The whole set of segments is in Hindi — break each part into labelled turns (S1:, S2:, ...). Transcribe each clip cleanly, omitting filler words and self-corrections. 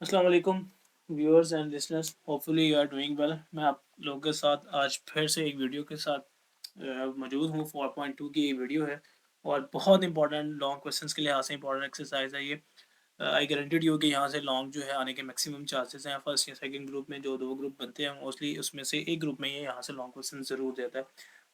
S1: अस्सलाम वालेकुम viewers and listeners, hopefully you are doing well. मैं आप लोगों के साथ आज फिर से एक वीडियो के साथ मौजूद हूँ। 4.2 की ये वीडियो है और बहुत इंपॉर्टेंट लॉन्ग क्वेश्चंस के लिहाज से इंपॉर्टेंट एक्सरसाइज है ये। आई गारंटीड यू कि यहाँ से लॉन्ग जो है आने के मैक्सिमम चांसेस हैं। फर्स्ट या सेकंड ग्रुप में जो दो ग्रुप बनते हैं मोस्टली उसमें से एक ग्रुप में ये यहाँ से लॉन्ग क्वेश्चन ज़रूर देता है।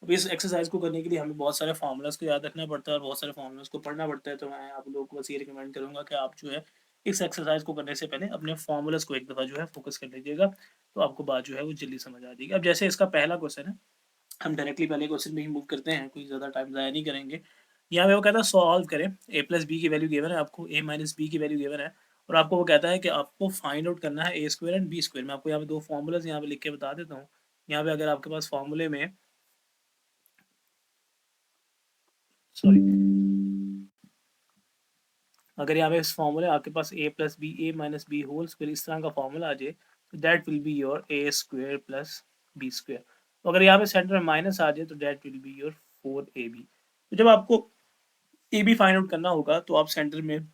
S1: अब इस एक्सरसाइज को करने के लिए हमें बहुत सारे फार्मूलाज को याद रखना पड़ता है और बहुत सारे फार्मूलाज को पढ़ना पड़ता है। तो मैं आप लोगों को बस ये रिकमेंड करूँगा कि आप जो है इस एक्सरसाइज को करने से पहले अपने फार्मूलाज को एक दफ़ा जो है फोकस कर लीजिएगा, तो आपको बात जो है वो जल्दी समझ आ जाएगी। अब जैसे इसका पहला क्वेश्चन है, हम डायरेक्टली पहले क्वेश्चन में ही मूव करते हैं, कोई ज़्यादा टाइम ज़ाया नहीं करेंगे। यहाँ पे वो कहता है सॉल्व करें, ए प्लस बी की वैल्यू गिवन है आपको, ए माइनस बी की वैल्यू गिवन है और आपको वो कहता है कि आपको फाइंड आउट करना है a square and B square. मैं आपको यहाँ पे दो फार्मूलाज यहाँ पे लिख के बता देता हूँ। यहाँ पे अगर आपके पास फार्मूले में सॉरी अगर यहाँ पे इस फॉर्मूले आपके पास a plus B A minus B whole square इस तरह का फॉर्मूला आ जाए तो that will be your a square plus B square. तो अगर यहाँ पे सेंटर में माइनस आ जाए तो that will be your 4ab। तो जब आपको ए बी फाइंड आउट करना होगा तो आप सेंटर में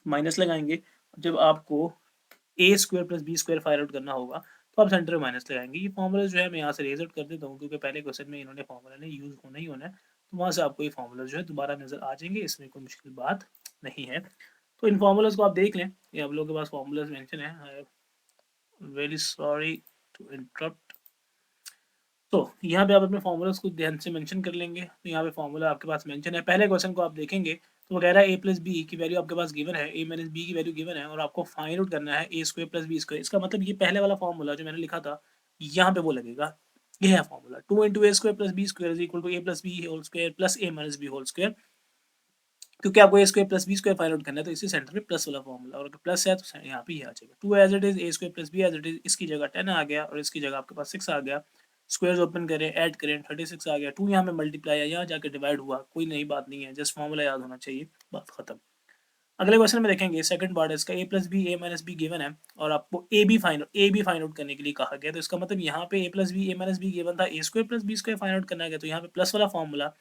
S1: माइनस लगाएंगे। जब आपको A square plus B square find out करना होगा तो आप सेंटर में माइनस लगाएंगे। ये फॉर्मूला जो है मैं यहाँ से रेज आउट कर देता हूँ क्योंकि पहले क्वेश्चन में इन्होंने फॉर्मूला ने यूज होना ही होना है, तो वहाँ से आपको ये फॉर्मूला जो है दोबारा नजर आ जाएंगे, इसमें कोई मुश्किल बात नहीं है। तो इन फार्मूलाज को आप देख लें, ये आप लोगों के पास फार्मूलाज मेंशन है। I am very sorry to interrupt. तो यहाँ पे आप अपने फार्मूलाज को ध्यान से मेंशन कर लेंगे। तो यहाँ पे फार्मूला आपके पास मेंशन है। पहले क्वेश्चन को आप देखेंगे तो वो कह रहा है ए प्लस बी की वैल्यू आपके पास गिवन है, ए माइनस बी की वैल्यू गिवन है और आपको फाइंड आउट करना है a square plus B square. इसका मतलब ये पहले वाला फार्मूला जो मैंने लिखा था यहाँ पे वो लगेगा। ये है formula, 2 × A square plus B square is equal to A plus B whole square plus A minus B whole square. क्योंकि आपको A square plus B square find out करना है तो इसी सेंटर में प्लस वाला फॉर्मूला, और अगर प्लस है तो यहाँ पे ये आ जाएगा। Two as it is a square plus b as it is, इसकी जगह 10 आ गया और इसकी जगह आपके पास 6 आ गया। स्क्वायर्स ओपन करें, ऐड करें, 36 आ गया। 2 यहाँ में मल्टीप्लाई है, यहाँ जाकर डिवाइड हुआ, कोई नई बात नहीं है, जस्ट फॉर्मूला याद होना चाहिए, बात खत्म। अगले क्वेश्चन में देखेंगे सेकंड पार्ट है इसका, A plus B A minus B given है और आपको ए बी फाइंड आउट करने के लिए कहा गया। तो इसका मतलब यहाँ पे A plus B A minus B given था, A square plus B square find out करना गया, तो यहाँ पे प्लस वाला फॉर्मूला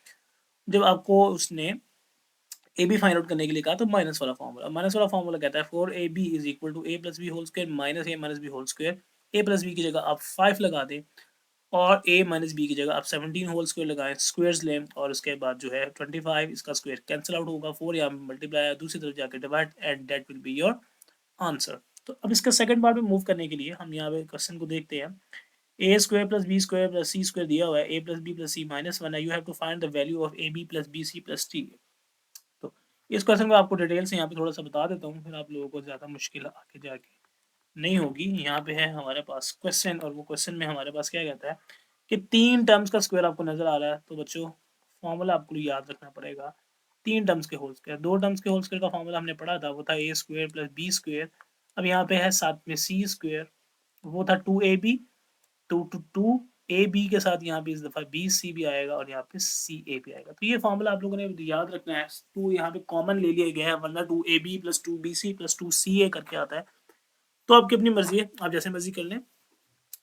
S1: जब आपको उसने ए बी फाइंड आउट करने के लिए कहा तो माइनस वाला फॉर्मूला, माइनस वाला फॉर्मूला कहता है 4ab is equal to A plus B whole square minus a minus B whole square. ए प्लस बी की जगह आप 5 लगा दें और ए माइनस बी की जगह आप 17 होल स्क्वायर लगाएं, स्क्वायर्स लें और उसके बाद जो है 25 इसका स्क्वायर कैंसिल आउट होगा, 4 यहाँ मल्टीप्लाई है, दूसरी तरफ जाकर divide and that will be your answer. तो अब इसका सेकंड पार्ट में मूव करने के लिए हम यहाँ पे क्वेश्चन को देखते हैं। A square plus B square plus C square दिया हुआ है, A plus B plus C minus 1 है, you have to find the value of A B plus B C plus T. तो इस क्वेश्चन को आपको डिटेल से यहाँ पे थोड़ा सा बता देता हूँ, फिर आप लोगों को ज़्यादा मुश्किल आगे जाके नहीं होगी। यहाँ पे है हमारे पास क्वेश्चन और वो क्वेश्चन में हमारे पास क्या कहता है कि 3 टर्म्स का स्क्वायर आपको नजर आ रहा है। तो बच्चों फॉर्मूला आपको याद रखना पड़ेगा, 3 टर्म्स के होल स्क्वायर। 2 टर्म्स के होल स्क्वायर का फॉर्मूला हमने पढ़ा था, वो था A square plus B square. अब यहाँ पे है साथ में सी स्क्वायर, वो था 2ab, 2 ए बी के साथ यहाँ पे इस दफ़ा बी सी भी आएगा और यहाँ पे सी ए भी आएगा। तो ये फॉर्मूला आप लोगों ने याद रखना है। टू यहाँ पे कॉमन ले लिया गया है, वरना 2ab plus 2bc plus 2ca करके आता है। तो आपकी अपनी मर्जी है, आप जैसे मर्जी कर लें।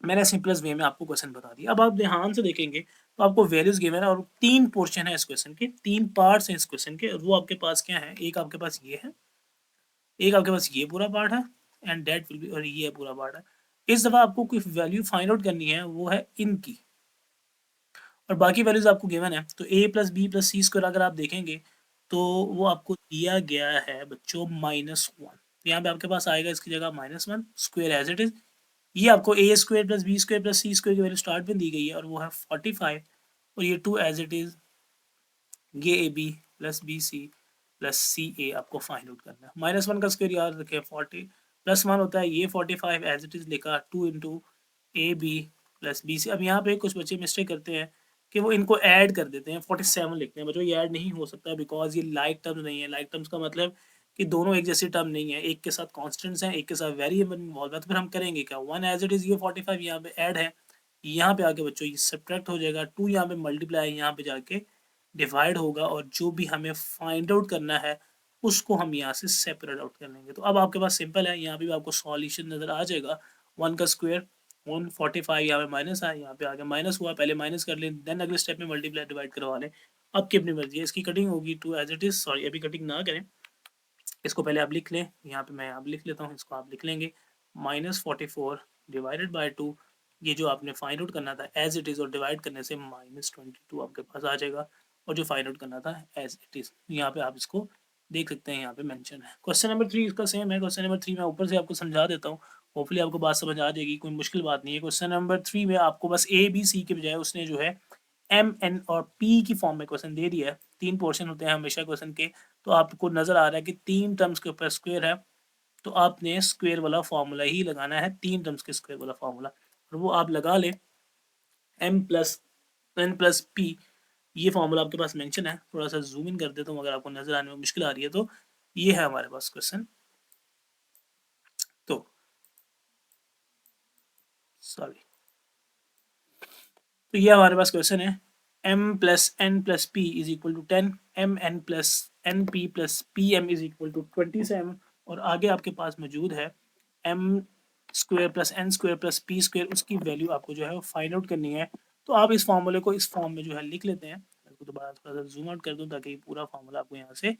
S1: मैंने सिंपलेस्ट वे में आपको क्वेश्चन बता दिया। अब आप ध्यान से देखेंगे तो आपको वैल्यूज गिवन है और 3 पोर्शन है इस क्वेश्चन के, 3 पार्ट्स हैं इस क्वेश्चन के। वो आपके पास क्या है, एक आपके पास ये है, एक आपके पास ये पूरा पार्ट है एंड दैट विल बी, और ये पूरा पार्ट है। इस दफ़ा आपको कोई वैल्यू फाइंड आउट करनी है, वो है इनकी, और बाकी वैल्यूज आपको गिवन है। तो ए plus B plus C square अगर आप देखेंगे तो वो आपको दिया गया है बच्चों -1। तो यहाँ पे आपके पास आएगा इसकी जगह -1 स्क्वायर एज इट इज। ये आपको A square plus B square plus C square की वैल्यू स्टार्ट में दी गई है और वो है 45, और ये 2 एज इट इज, ये A B plus B C plus C A आपको फाइंड आउट करना है। -1 का स्क्वायर याद रखें 40 +1 होता है, ये 45 एज इट इज लिखा 2 into a B plus B c. अब यहाँ पे कुछ बच्चे मिस्टेक करते हैं कि वो इनको ऐड कर देते हैं, 47 लिखते हैं। बच्चों ये ऐड नहीं हो सकता बिकॉज ये लाइक टर्म्स नहीं है। लाइक टर्म्स का मतलब कि दोनों एक जैसी टर्म नहीं है, एक के साथ कॉन्स्टेंट्स हैं, एक के साथ वेरिएबल इन्वॉल्व है। तो फिर हम करेंगे क्या, 1 एज इट इज, ये 45 यहाँ पे ऐड है, यहाँ पे आके बच्चों ये सब्ट्रैक्ट हो जाएगा, 2 यहाँ पे मल्टीप्लाई यहाँ पे जाके डिवाइड होगा, और जो भी हमें फाइंड आउट करना है उसको हम यहाँ से सेपरेट आउट कर लेंगे। तो अब आपके पास सिंपल है, यहाँ पे भी आपको सॉल्यूशन नज़र आ जाएगा। 1 का स्क्वायर 145, यहाँ पे माइनस है, यहाँ पे आगे माइनस हुआ, पहले माइनस कर लें, देन अगले स्टेप में मल्टीप्लाई डिवाइड करवा लें। आपकी अपनी मर्जी है, इसकी कटिंग होगी two as it is, sorry अभी कटिंग ना करें, इसको पहले आप लिख लें, यहाँ पे मैं आप लिख लेता हूँ, इसको आप लिख लेंगे -44 डिवाइडेड बाय 2, ये जो आपने फाइंड आउट करना था एज इट इज़ और डिवाइड करने से -22 आपके पास आ जाएगा, और जो फाइंड आउट करना था एज इट इज़, यहाँ पे आप इसको देख सकते हैं, यहाँ पे मेंशन है। क्वेश्चन नंबर 3 इसका सेम है। क्वेश्चन नंबर 3 मैं ऊपर से आपको समझा देता हूँ, होपफुली आपको बात समझ आ जाएगी, कोई मुश्किल बात नहीं है। क्वेश्चन नंबर 3 में आपको बस ए बी सी के बजाय उसने जो है एम एन और पी की फॉर्म में क्वेश्चन दे दिया है। 3 पोर्शन होते हैं हमेशा क्वेश्चन के, तो आपको नज़र आ रहा है कि 3 टर्म्स के ऊपर स्क्वायर है, तो आपने स्क्वायर वाला फार्मूला ही लगाना है, 3 टर्म्स के स्क्वायर वाला फार्मूला, और वो आप लगा लें m plus n plus p, ये फार्मूला आपके पास मेंशन है। थोड़ा सा जूम इन कर देता हूँ अगर आपको नजर आने में मुश्किल आ रही है तो। ये है हमारे पास क्वेश्चन, तो सॉरी, तो ये हमारे पास क्वेश्चन है m plus n plus p is equal to 10, m n plus n p plus p m is equal to 27, और आगे आपके पास मौजूद है m square plus n square plus p square, उसकी वैल्यू आपको जो है वो फाइंड आउट करनी है। तो आप इस फार्मूले को इस फॉर्म में जो है लिख लेते हैं। मैं इसको दोबारा थोड़ा सा जूम आउट कर दूं ताकि पूरा फार्मूला आपको यहाँ से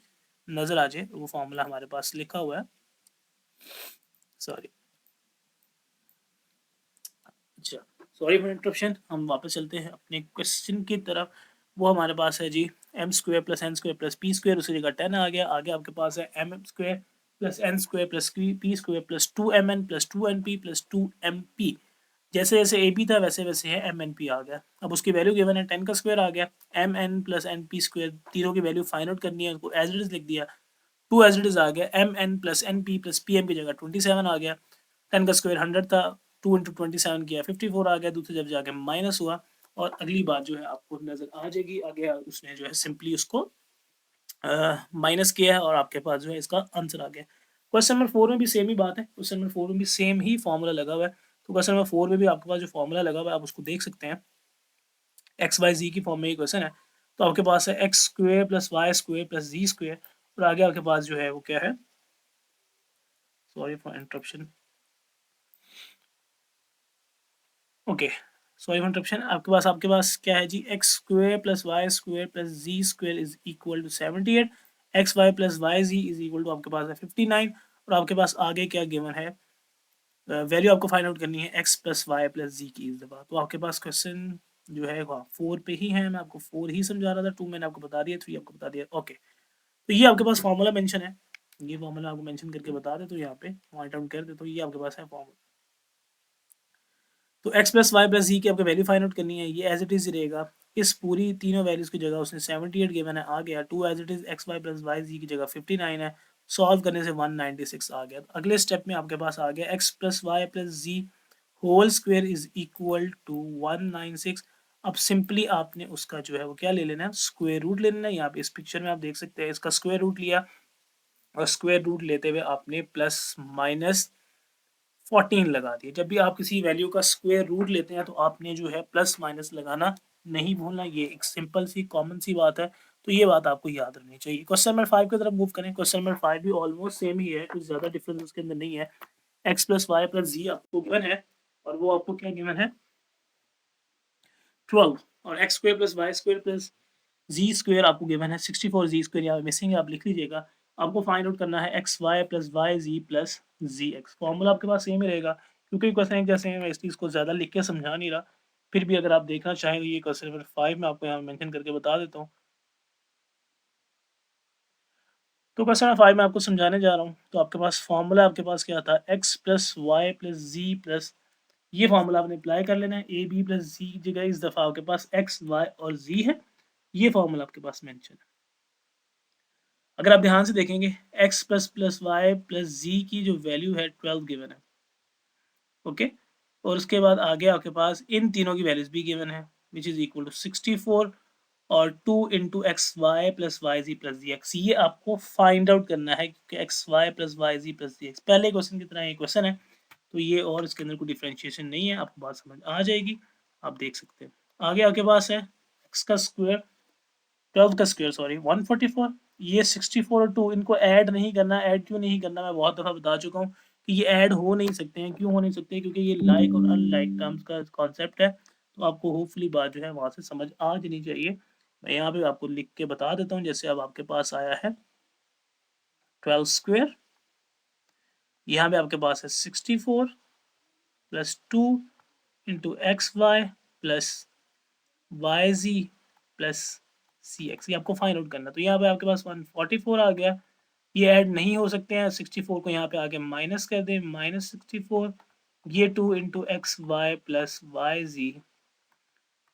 S1: नज़र आ जाए। वो फार्मूला हमारे पास लिखा हुआ है, सॉरी, अच्छा, सॉरी फॉर इंटरप्शन। हम वापस चलते हैं अपने क्वेश्चन की तरफ। वो हमारे पास है जी m square plus n square plus p square, उसी जगह 10 आ गया। आगे आपके पास है m square plus n square plus p square plus 2mn plus 2np plus 2mp। जैसे जैसे ए बी था वैसे वैसे है एम एन पी आ गया। अब उसकी वैल्यू गिवन है 10 का स्क्वायर आ गया, m n plus n p square, तीनों की वैल्यू फाइंड आउट करनी है, उसको एज इट इज लिख दिया। 2 एज इट इज आ गया, m n plus n p plus p m की जगह 27 आ गया। 10 का स्क्वायर 100 था, 2 इंटू 27 किया 54 आ गया, दूसरी जब जाके माइनस हुआ, और अगली बात जो है आपको नजर आ जाएगी। आगे उसने जो है सिंपली उसको माइनस किया है, और आपके पास जो है इसका आंसर आ गया। क्वेश्चन नंबर 4 में भी सेम ही बात है, क्वेश्चन नंबर 4 में भी सेम ही फॉर्मूला लगा हुआ है। तो क्वेश्चन नंबर 4 में भी आपके पास जो फॉर्मूला लगा हुआ है आप उसको देख सकते हैं, एक्स वाई जी की फॉर्म में ये क्वेश्चन है। तो आपके पास है x square plus Y square plus Z square, और आगे आपके पास जो है वो क्या है, sorry for interruption, okay, sorry for interruption. आपके पास क्या है जी, X square plus Y square plus Z square is equal to 78, X Y plus Y Z is equal to आपके पास है 59, और आपके पास आगे क्या गिवन है, वैल्यू आपको फाइंड आउट करनी है x plus Y plus Z की इस दफ़ा। तो आपके पास क्वेश्चन जो है 4 पे ही है, मैं आपको 4 ही समझा रहा था, 2 मैंने आपको बता दिया, 3 आपको बता दिया, ओके। तो ये आपके पास फार्मूला मेंशन है, ये फार्मूला आपको मेंशन करके बता दे, तो यहाँ पे पॉइंट आउट कर दे, तो ये आपके पास है फार्मूला। तो x plus Y plus Z की आपको वैल्यू फाइंड आउट करनी है, ये एज इट इज रहेगा। इस पूरी तीनों वैल्यूज की जगह उसने 78 गिवन है, आ गया 2 as it is, x Y plus Y Z की जगह 59 है, सॉल्व करने से 196 आ गया। तो अगले स्टेप में आपके पास आ गया x plus Y plus z whole square is equal to 196। अब सिंपली आपने उसका जो है वो क्या ले लेना है, स्क्वायर रूट ले लेना है। यहाँ पे इस पिक्चर में आप देख सकते हैं इसका स्क्वायर रूट लिया, और स्क्वायर रूट लेते हुए आपने प्लस माइनस 14 लगा दिए। जब भी आप किसी वैल्यू का स्क्वायर रूट लेते हैं तो आपने जो है प्लस माइनस लगाना नहीं भूलना, ये एक सिंपल सी कॉमन सी बात है, तो ये बात आपको याद रखनी चाहिए। क्वेश्चन नंबर 5 की तरफ मूव करें। क्वेश्चन नंबर 5 भी ऑलमोस्ट सेम ही है, कुछ ज़्यादा डिफरेंस उसके अंदर नहीं है। एक्स प्लस वाई प्लस जी आपको गिवन है, और वो आपको क्या गिवन है 12, और X square plus Y square plus Z square आपको गिवन है 64, जी स्क्वायर यहाँ मिसिंग है, आप लिख लीजिएगा। आपको फाइंड आउट करना है x Y plus Y Z plus Z x. Formula आपके पास सेम ही रहेगा, क्योंकि क्वेश्चन एक जैसे मैं इस चीज़ को ज़्यादा लिख के समझा नहीं रहा, फिर भी अगर आप देखना चाहें तो ये क्वेश्चन नंबर 5 में आपको यहाँ मेंशन करके बता देता हूँ। तो क्वेश्चन नंबर 5 में आपको समझाने जा रहा हूँ। तो आपके पास फॉर्मूला आपके पास क्या था, एक्स प्लस वाई प्लस जी प्लस, ये फॉर्मूला आपने अप्लाई कर लेना है। ए बी प्लस जी की जगह इस दफ़ा आपके पास एक्स वाई और जी है, ये फॉर्मूला आपके पास मेंशन है। अगर आप ध्यान से देखेंगे x plus plus Y plus Z की जो वैल्यू है 12 गिवन है, ओके। और उसके बाद आगे आपके पास इन तीनों की वैल्यूज भी गिवन है, विच इज इक्वल टू 64 और 2 into X Y plus Y Z plus Z X. ये आपको फाइंड आउट करना है, क्योंकि X Y plus Y Z plus Z X पहले क्वेश्चन की तरह ये क्वेश्चन है, तो ये और इसके अंदर कोई डिफ्रेंशिएशन नहीं है, आपको बात समझ आ जाएगी, आप देख सकते हैं। आगे आपके पास है एक्स का स्क्वायर 12 का स्क्वायर, सॉरी 144, ये 64 और 2 इनको ऐड नहीं करना। ऐड क्यों नहीं करना, मैं बहुत दफ़ा बता चुका हूँ कि ये ऐड हो नहीं सकते हैं। क्यों हो नहीं सकते, क्योंकि ये लाइक और अनलाइक टर्म्स का कॉन्सेप्ट है। तो आपको होपफुली बात जो है वहाँ से समझ आ जानी चाहिए। मैं यहाँ पे आपको लिख के बता देता हूँ, जैसे अब आपके पास आया है 12 स्क्वायर, यहाँ पे आपके पास है 64 plus 2 into X Y plus Y Z plus C X, ये आपको फाइंड आउट करना। तो यहाँ पे आपके पास 144 आ गया, ये ऐड नहीं हो सकते हैं, 64 को यहाँ पे आके माइनस कर दें, माइनस 64, ये 2 into X Y plus Y Z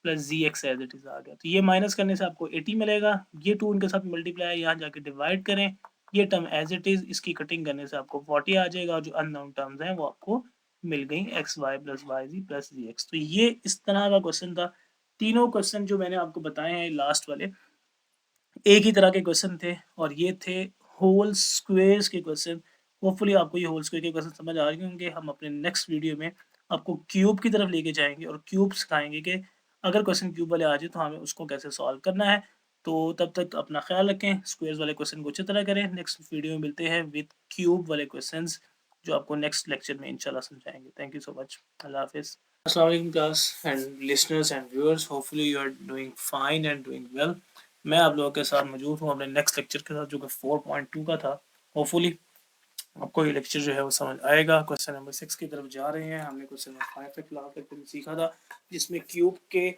S1: plus Z X as it is आ गया। तो ये माइनस करने से आपको 80 मिलेगा, ये 2 इनके साथ मल्टीप्लाई यहाँ जाके डिवाइड करें, ये टर्म एज इट इज, इसकी कटिंग करने से आपको 40 आ जाएगा, और जो अननोन टर्म्स हैं वो आपको मिल गई x Y plus Y Z plus Z x. तो ये इस तरह का क्वेश्चन था। तीनों क्वेश्चन जो मैंने आपको बताए हैं लास्ट वाले एक ही तरह के क्वेश्चन थे, और ये थे होल स्क्वेयर्स के क्वेश्चन। होपफुली आपको ये होल स्क्वेयर के क्वेश्चन समझ आ रहे होंगे। हम अपने नेक्स्ट वीडियो में आपको क्यूब की तरफ लेके जाएंगे और क्यूब सिखाएंगे कि अगर क्वेश्चन क्यूब वाले आ जाए तो हमें उसको कैसे सॉल्व करना है। तो तब तक अपना ख्याल रखें, स्क्वेयर्स वाले क्वेश्चन को अच्छी तरह करें। नेक्स्ट वीडियो में मिलते हैं विद क्यूब वाले क्वेश्चन जो आपको नेक्स्ट लेक्चर में इंशाल्लाह समझाएंगे। थैंक यू सो मच, अल्लाह हाफिज़। Assalamu alaikum class and listeners and viewers, hopefully you are doing fine and doing well। मैं आप लोगों के साथ मौजूद हूँ अपने नेक्स्ट लेक्चर के साथ जो कि 4.2 का था। होपफुली आपको ये लेक्चर जो है वो समझ आएगा। क्वेश्चन नंबर 6 की तरफ जा रहे हैं। हमने क्वेश्चन नंबर 5 तक फिलहाल तक सीखा था, जिसमें क्यूब के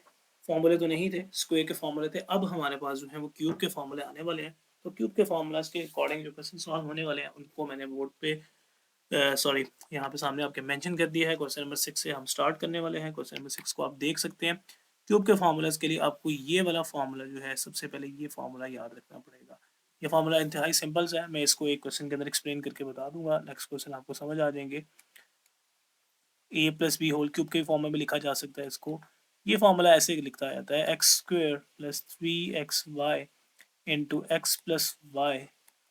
S1: फॉर्मूले तो नहीं थे, स्क्वायर के फॉर्मूले थे। अब हमारे पास जो है वो क्यूब के फॉर्मूले आने वाले हैं। तो क्यूब के फॉर्मूलाज के अकॉर्डिंग जो क्वेश्चन सॉल्व होने वाले हैं उनको मैंने बोर्ड पे सॉरी यहाँ पे सामने आपके मेंशन कर दिया है। क्वेश्चन नंबर 6 से हम स्टार्ट करने वाले हैं। क्वेश्चन नंबर 6 को आप देख सकते हैं। क्यूब के फार्मूलाज के लिए आपको ये वाला फार्मूला जो है सबसे पहले ये फार्मूला याद रखना पड़ेगा। ये फार्मूला इंतहाई सिंपल सा है, मैं इसको एक क्वेश्चन के अंदर एक्सप्लेन करके बता दूंगा, नेक्स्ट क्वेश्चन आपको समझ आ जाएंगे। ए प्लस बी होल क्यूब के फॉर्म में भी लिखा जा सकता है इसको। ये फार्मूला ऐसे लिखा जाता है x square plus 3xy into x plus y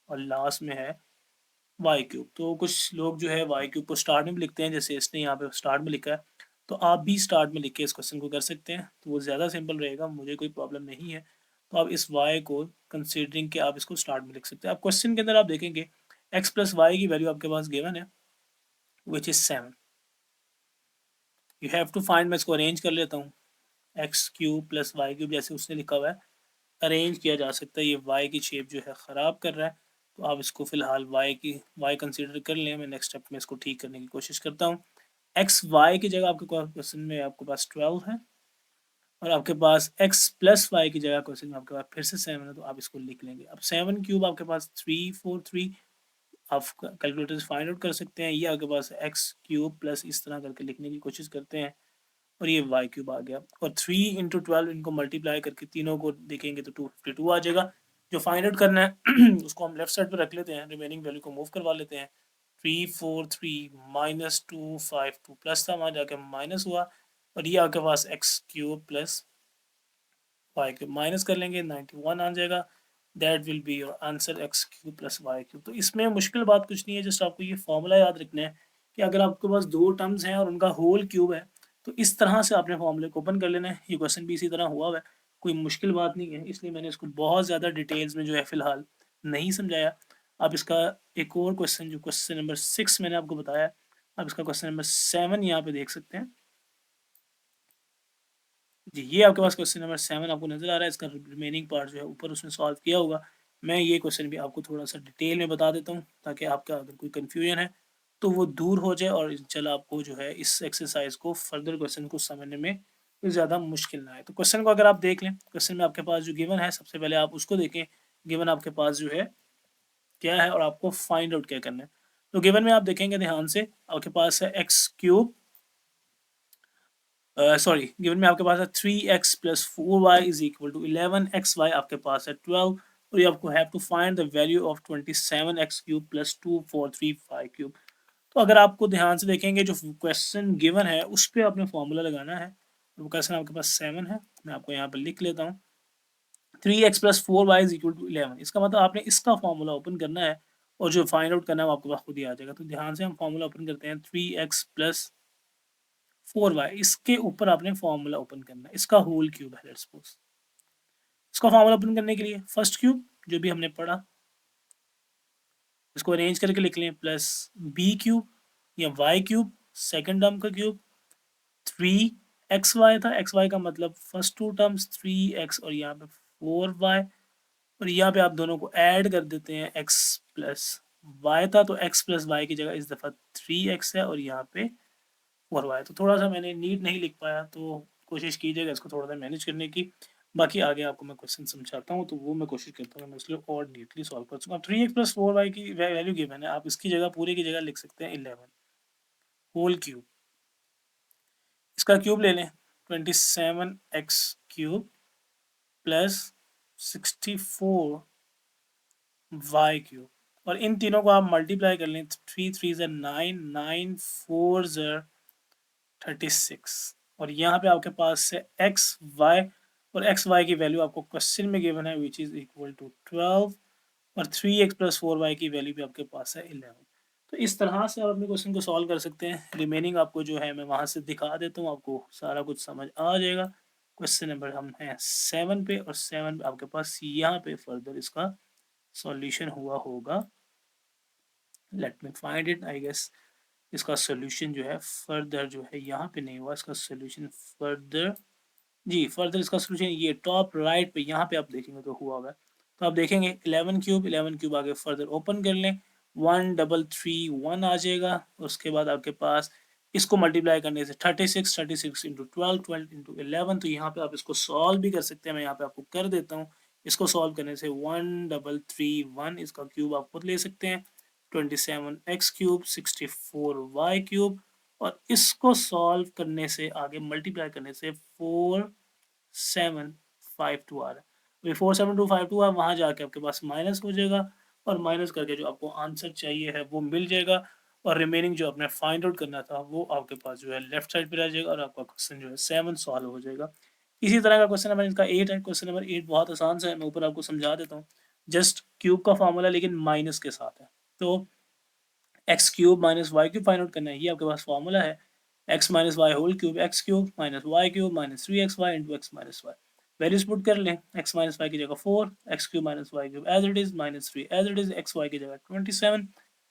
S1: और लास्ट में है वाई क्यूब। तो कुछ लोग जो है वाई क्यूब को स्टार्ट में भी लिखते हैं, जैसे इसने यहाँ पे स्टार्ट में लिखा है, तो आप भी स्टार्ट में लिख के इस क्वेश्चन को कर सकते हैं, तो वो ज़्यादा सिंपल रहेगा, मुझे कोई प्रॉब्लम नहीं है। तो आप इस वाई को कंसिडरिंग के आप इसको स्टार्ट में लिख सकते हैं। आप क्वेश्चन के अंदर आप देखेंगे एक्स प्लस वाई की वैल्यू आपके पास गिवन है which is 7। You have to find, मैं इसको अरेंज कर लेता हूँ, x cube plus Y cube जैसे उसने लिखा हुआ है अरेंज किया जा सकता है। ये वाई की शेप जो है ख़राब कर रहा है, तो आप इसको फ़िलहाल वाई कंसीडर कर लें। मैं नेक्स्ट स्टेप में इसको ठीक करने की कोशिश करता हूँ। एक्स वाई की जगह आपके क्वेश्चन में आपके पास 12 है, और आपके पास एक्स प्लस वाई की जगह क्वेश्चन में आपके पास फिर से 7 है, तो आप इसको लिख लेंगे। अब 7 क्यूब आपके पास 343 आप कैलकुलेटर से फाइंड आउट कर सकते हैं। ये आपके पास एक्स क्यूब प्लस इस तरह करके लिखने की कोशिश करते हैं, और ये वाई क्यूब आ गया, और 3 इंटू 12 इनको मल्टीप्लाई करके तीनों को देखेंगे तो 252 आ जाएगा। जो फाइंड आउट करना है उसको हम लेफ्ट साइड पर रख लेते हैं, रिमेनिंग वैल्यू को मूव करवा लेते हैं। 343 माइनस 252 प्लस था, वहाँ जाके माइनस हुआ, और ये आपके पास X cube plus Y cube minus कर लेंगे 91 आ जाएगा। That will be your answer X cube plus Y cube. तो इसमें मुश्किल बात कुछ नहीं है, जस्ट आपको ये फॉर्मूला याद रखना है कि अगर आपके पास दो टर्म्स हैं और उनका होल क्यूब है तो इस तरह से आपने फॉर्मूले को ओपन कर लेना है। ये क्वेश्चन भी इसी तरह हुआ हुआ है, कोई मुश्किल बात नहीं है, इसलिए मैंने इसको बहुत ज़्यादा डिटेल्स में जो है फ़िलहाल नहीं समझाया। आप इसका एक और क्वेश्चन जो क्वेश्चन नंबर 6 मैंने आपको बताया, आप इसका क्वेश्चन नंबर 7 यहाँ पे देख सकते हैं जी। ये आपके पास क्वेश्चन नंबर 7 आपको नज़र आ रहा है, इसका रिमेनिंग पार्ट जो है ऊपर उसने सॉल्व किया होगा। मैं ये क्वेश्चन भी आपको थोड़ा सा डिटेल में बता देता हूँ ताकि आपका अगर कोई कन्फ्यूजन है तो वो दूर हो जाए, और इंशाल्लाह आपको जो है इस एक्सरसाइज को फर्दर क्वेश्चन को समझने में कोई ज़्यादा मुश्किल ना आए। तो क्वेश्चन को अगर आप देख लें, क्वेश्चन में आपके पास जो गिवन है सबसे पहले आप उसको देखें, गिवन आपके पास जो है क्या है और आपको फाइंड आउट क्या करना है। तो गिवन में आप देखेंगे ध्यान से, आपके पास है एक्स क्यूब सॉरी गिवन में आपके पास है 3x plus 4y is equal to 11xy, आपके पास है 12, और ये आपको have to find the value of 27x cube plus 2435 cube. तो अगर आपको ध्यान से देखेंगे जो क्वेश्चन गिवन है उस पर आपने फॉर्मूला लगाना है। तो क्वेश्चन आपके पास 7 है, मैं आपको यहाँ पर लिख लेता हूँ 3x plus 4y is equal to 11। इसका मतलब आपने इसका फॉर्मूला ओपन करना है, और जो फाइंड आउट करना है वो आपके पास खुद ही आ जाएगा। तो ध्यान से हम फॉर्मूला ओपन करते हैं 3x प्लस 4y, इसके ऊपर आपने फॉर्मूला ओपन करना है, इसका होल क्यूब है लेट्स सपोज। इसका फॉर्मूला ओपन करने के लिए फर्स्ट क्यूब जो भी हमने पढ़ा इसको अरेंज करके लिख लें, प्लस बी क्यूब या वाई क्यूब सेकंड टर्म का क्यूब, 3xy था, xy का मतलब फर्स्ट टू टर्म्स 3x और यहाँ पे 4y, और यहाँ पे आप दोनों को ऐड कर देते हैं x प्लस y था तो x प्लस वाई की जगह इस दफ़ा 3x है और यहाँ पे 4y। तो थोड़ा सा मैंने नीट नहीं लिख पाया, तो कोशिश कीजिएगा इसको थोड़ा सा मैनेज करने की। बाकी आगे आपको मैं क्वेश्चन समझाता हूँ तो वो मैं कोशिश करता हूँ मैं इसलिए और नीटली सॉल्व कर सकूँ। अब 3x प्लस 4y की वैल्यू गिवन है, आप इसकी जगह पूरे की जगह लिख सकते हैं 11 होल क्यूब। इसका क्यूब ले लें 27x cube plus 64 Y cube, और इन तीनों को आप मल्टीप्लाई कर लें। 3 3 9 9 4 36, और यहाँ पे आपके पास है एक्स वाई, और एक्स वाई की वैल्यू आपको क्वेश्चन में गिवन है विच इज इक्वल टू 12, और 3x प्लस 4y की वैल्यू भी आपके पास है 11। तो इस तरह से आप अपने क्वेश्चन को सॉल्व कर सकते हैं। रिमेनिंग आपको जो है मैं वहाँ से दिखा देता हूँ, आपको सारा कुछ समझ आ जाएगा। क्वेश्चन नंबर हम हैं 7 पे, और 7 पे आपके पास यहाँ पे फर्दर इसका सॉल्यूशन हुआ होगा। Let me find it. I guess इसका सोल्यूशन जो है फर्दर जो है यहाँ पे नहीं हुआ, इसका सोल्यूशन फर्दर, जी फर्दर इसका सोल्यूशन ये टॉप राइट पे यहाँ पे आप देखेंगे तो हुआ होगा। तो आप देखेंगे 11 क्यूब आगे फर्दर ओपन कर लें 1331 आ जाएगा। उसके बाद आपके पास इसको मल्टीप्लाई करने से 36 इंटू 12 इंटू 11, तो यहाँ पे आप इसको सॉल्व भी कर सकते हैं। मैं यहाँ पे आपको कर देता हूँ। इसको सॉल्व करने से 1331 इसका क्यूब आप खुद ले सकते हैं, 27x क्यूब 64y क्यूब, और इसको सॉल्व करने से आगे मल्टीप्लाई करने से 4752 आ रहा है। 47252 है, वहाँ जाके आपके पास माइनस हो जाएगा, और माइनस करके जो आपको आंसर चाहिए है वो मिल जाएगा, और रिमेनिंग जो आपने फाइंड आउट करना था वो आपके पास जो है लेफ्ट साइड पे रह जाएगा, और आपका क्वेश्चन जो है 7 सॉल्व हो जाएगा। इसी तरह का क्वेश्चन नंबर इनका 8 है। क्वेश्चन नंबर 8 बहुत आसान सा है, मैं ऊपर आपको समझा देता हूँ। जस्ट क्यूब का फॉर्मूला लेकिन माइनस के साथ है। तो x cube minus y cube find out करना है, ये आपके पास फॉर्मूला है। X minus y whole cube, x cube minus y cube minus 3xy into x minus y. Values put कर लें, एक्स माइनस वाई की जगह 4, x cube minus y cube as it is minus 3 as it is, x y की जगह 27,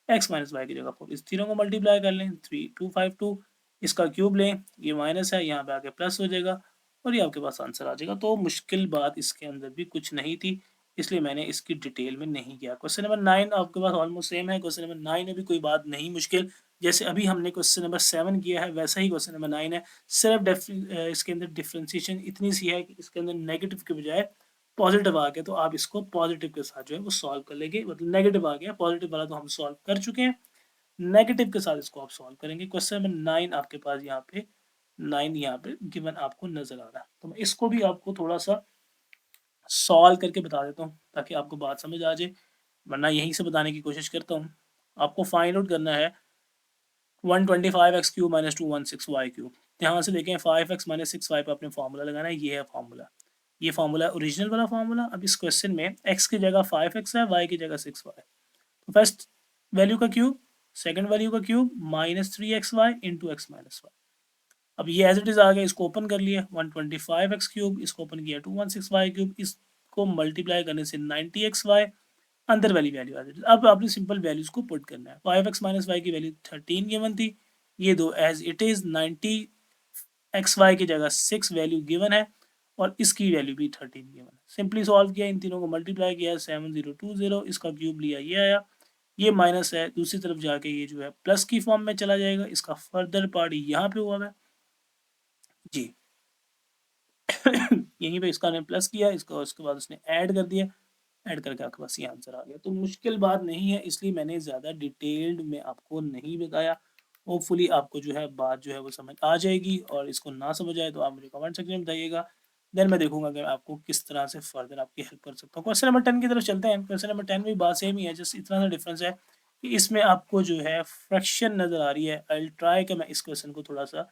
S1: एक्स माइनस वाई की जगह 4। इस तीनों को मल्टीप्लाई कर लें 3252, इसका क्यूब लें, ये माइनस है यहाँ पे आके प्लस हो जाएगा, और ये आपके पास आंसर आ जाएगा। तो मुश्किल बात इसके अंदर भी कुछ नहीं थी, इसलिए मैंने इसकी डिटेल में नहीं किया। क्वेश्चन नंबर 9 आपके पास ऑलमोस्ट सेम है। क्वेश्चन नंबर 9 में भी कोई बात नहीं मुश्किल, जैसे अभी हमने क्वेश्चन नंबर 7 किया है वैसा ही क्वेश्चन नंबर 9 है। सिर्फ इसके अंदर डिफ्रेंसिएशन इतनी सी है कि इसके अंदर नेगेटिव के बजाय पॉजिटिव आ गया, तो आप इसको पॉजिटिव के साथ जो है वो सॉल्व कर लेंगे। मतलब नेगेटिव आ गया, पॉजिटिव वाला तो हम सॉल्व कर चुके हैं, नेगेटिव के साथ इसको आप सॉल्व करेंगे। क्वेश्चन नंबर 9 आपके पास यहाँ पे 9 यहाँ पे गिवन आपको नजर आ रहा है, तो मैं इसको भी आपको थोड़ा सा सॉल्व करके बता देता हूँ ताकि आपको बात समझ आ जाए, वरना यहीं से बताने की कोशिश करता हूँ। आपको फाइंड आउट करना है 125x cube minus 216y cube. ध्यान से देखें 5x माइनस 6y पे अपने फार्मूला लगाना है, ये है फार्मूला। ये फार्मूला ओरिजिनल वाला फार्मूला। अब इस क्वेश्चन में x की जगह 5x है, y की जगह 6y। तो फर्स्ट वैल्यू का क्यूब, सेकंड वैल्यू का cube minus 3xy into x minus y. अब ये एज इट इज आ गया, इसको ओपन कर लिया 125x क्यूब, इसको ओपन किया 216y क्यूब, इसको मल्टीप्लाई करने से 90xy, अंदर वाली वैल्यू आ जाती है। अब आपने सिंपल वैल्यूज को पुट करना है। 5x माइनस वाई की वैल्यू 13 गिवन थी, ये दो एज इट इज 90xy की जगह 6 वैल्यू गिवन है, और इसकी वैल्यू भी 13 गिवन है। सिंपली सॉल्व किया, इन तीनों को मल्टीप्लाई किया 7020, इसका क्यूब लिया ये आया, ये माइनस है दूसरी तरफ जाके ये जो है प्लस की फॉर्म में चला जाएगा, इसका फर्दर पार्ट यहाँ पे हुआ है जी। यहीं पे इसका ने प्लस किया, इसका उसके बाद उसने ऐड कर दिया, ऐड करके आपके पास ये आंसर आ गया। तो मुश्किल बात नहीं है, इसलिए मैंने ज़्यादा डिटेल्ड में आपको नहीं बताया। होपफुली आपको जो है बात जो है वो समझ आ जाएगी, और इसको ना समझ आए तो आप मुझे कमेंट सेक्शन में बताइएगा, देन मैं देखूंगा कि आपको किस तरह से फर्दर आपकी हेल्प कर सकता हूँ। क्वेश्चन नंबर 10 की तरफ चलते हैं। क्वेश्चन नंबर 10 में भी बात सेम ही है, जस्ट इतना सा डिफरेंस है कि इसमें आपको जो है फ्रैक्शन नज़र आ रही है। आई ट्राई कि मैं इस क्वेश्चन को थोड़ा सा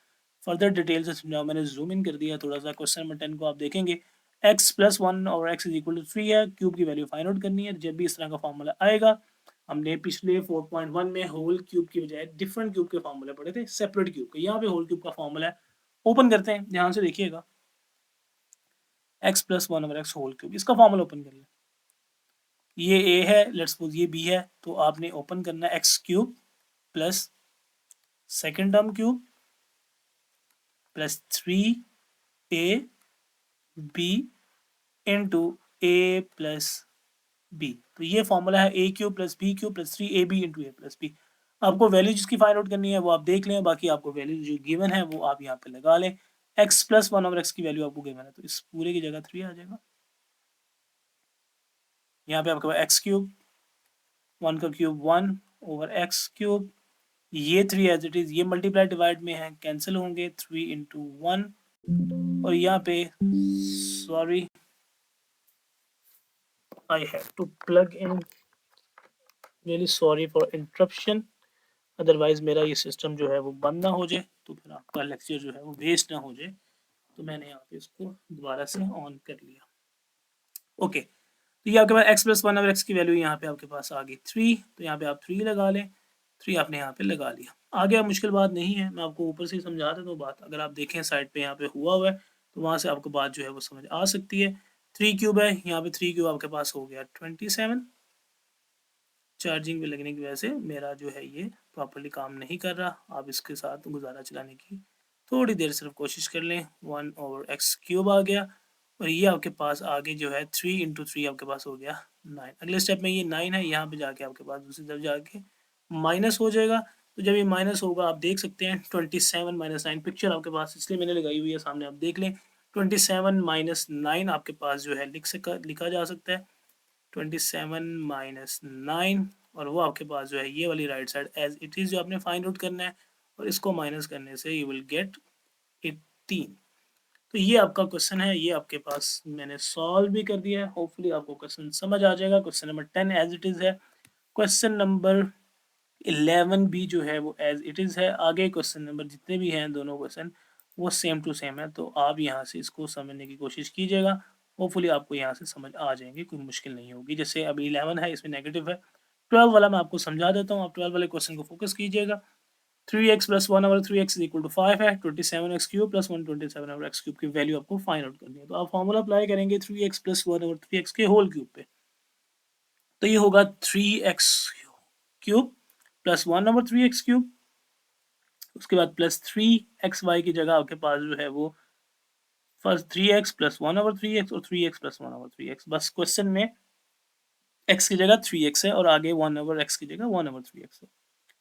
S1: फर्दर डिटेल से समझाऊँ। मैंने जूम इन कर दिया थोड़ा सा। क्वेश्चन नंबर 10 को आप देखेंगे x प्लस 1 और x इज इक्वल टू 3 है, क्यूब की वैल्यू फाइंड आउट करनी है। जब भी इस तरह का फॉर्मूला आएगा, हमने पिछले 4.1 में होल क्यूब की बजाय डिफरेंट क्यूब के फॉर्मूले पढ़े थे, सेपरेट क्यूब के। यहाँ पे होल क्यूब का फॉर्मूला है, ओपन करते हैं, ध्यान से देखिएगा। x plus 1 over x whole cube, इसका फॉर्मूला ओपन कर लें। ये a है, लेट्स सपोज ये b है, तो आपने ओपन करना है x cube plus second term cube plus 3ab into a plus b. तो ये फॉर्मूला है a cube plus b cube plus 3ab into a plus b. आपको वैल्यू जिसकी फाइंड आउट करनी है वो आप देख लें, बाकी आपको वैल्यू जो गिवन है वो आप यहाँ पे लगा लें। x प्लस 1/x की वैल्यू आपको गिवन है, तो इस पूरे की जगह 3 आ जाएगा। यहाँ पे आपके पास एक्स क्यूब 1 का क्यूब 1/x क्यूब, ये 3 एज इट इज, ये मल्टीप्लाई डिवाइड में है, कैंसिल होंगे 3 इंटू 1। और यहाँ पे sorry I have to plug in, really sorry for interruption, otherwise मेरा ये सिस्टम जो है वो बंद ना हो जाए, तो फिर आपका लेक्चर जो है वो वेस्ट ना हो जाए। तो मैंने यहाँ पे इसको दोबारा से ऑन कर लिया। ओके, तो ये आपके पास x प्लस 1/x की वैल्यू यहाँ पे आपके पास आ गई 3, तो यहाँ पे आप 3 लगा लें। 3 आपने यहाँ पे लगा लिया। आगे अब मुश्किल बात नहीं है, मैं आपको ऊपर से ही समझा देता हूँ बात। अगर आप देखें साइड पे यहाँ पे हुआ है, तो वहाँ से आपको बात जो है वो समझ आ सकती है। 3 क्यूब है, यहाँ पे 3 क्यूब आपके पास हो गया 27। चार्जिंग पे लगने की वजह से मेरा जो है ये प्रॉपरली काम नहीं कर रहा। आप इसके साथ गुजारा चलाने की थोड़ी देर सिर्फ कोशिश कर लें। 1/x³ आ गया, और ये आपके पास आगे जो है 3 इंटू 3 आपके पास हो गया 9। अगले स्टेप में ये 9 है, यहाँ पे जाके आपके पास दूसरी तरफ जाके माइनस हो जाएगा। तो जब ये माइनस होगा आप देख सकते हैं 27 माइनस 9, पिक्चर आपके पास इसलिए मैंने लगाई हुई है सामने, आप देख लें। 27 माइनस 9 आपके पास जो है लिखा जा सकता है 27 माइनस 9, और वो आपके पास जो है ये वाली right side as it is जो आपने फाइंड आउट करना है, और इसको माइनस करने से यू विल गेट 18। तो ये आपका क्वेश्चन है, ये आपके पास मैंने सॉल्व भी कर दिया है। होपफुली आपको क्वेश्चन समझ आ जाएगा। Question number 10 as it is है। क्वेश्चन नंबर 11 भी जो है वो एज इट इज़ है। आगे क्वेश्चन नंबर जितने भी हैं दोनों क्वेश्चन वो सेम टू सेम है, तो आप यहाँ से इसको समझने की कोशिश कीजिएगा। होपफुली आपको यहाँ से समझ आ जाएंगे, कोई मुश्किल नहीं होगी। जैसे अभी 11 है, इसमें नेगेटिव है। 12 वाला मैं आपको समझा देता हूँ, आप 12 वाले क्वेश्चन को फोकस कीजिएगा। 3x plus 1/3x is equal to 5 है। 27x³ प्लस 127/x³ की वैल्यू आपको फाइंड आउट करनी है। तो आप फॉर्मूला अप्लाई करेंगे 3x प्लस 1/3x के होल क्यूब पे, तो ये होगा 3x³ प्लस 1/3x³। उसके बाद प्लस 3xy की जगह आपके पास जो है वो फर्स्ट 3x प्लस 1/3x और 3x प्लस 1/3x। बस क्वेश्चन में x की जगह 3x है और आगे 1/x की जगह 1/3x है।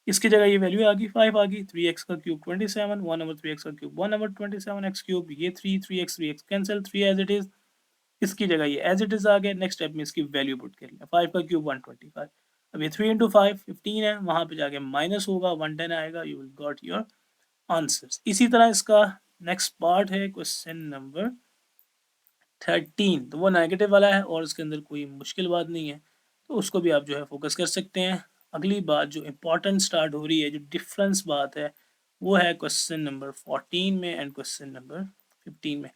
S1: इसकी जगह ये वैल्यू आ गई 5 आ गई। 3x का क्यूब 27, 1/3x का क्यूब 1/27x³। ये 3 3x cancel, 3 as it is. इसकी जगह ये एज इट इज आ गया। नेक्स्ट स्टेप में इसकी वैल्यू पुट कर लिया। 5 का क्यूब 125। अब ये 3 इंटू 5 15 है, वहां पे जाके माइनस होगा 110 आएगा। You will got your answers. इसी तरह इसका नेक्स्ट पार्ट है क्वेश्चन नंबर 13, तो वो नेगेटिव वाला है और उसके अंदर कोई मुश्किल बात नहीं है, तो उसको भी आप जो है फोकस कर सकते हैं। अगली बात जो इम्पोर्टेंट स्टार्ट हो रही है, जो डिफरेंस बात है, वो है क्वेश्चन नंबर 14 में एंड क्वेश्चन नंबर 15 में।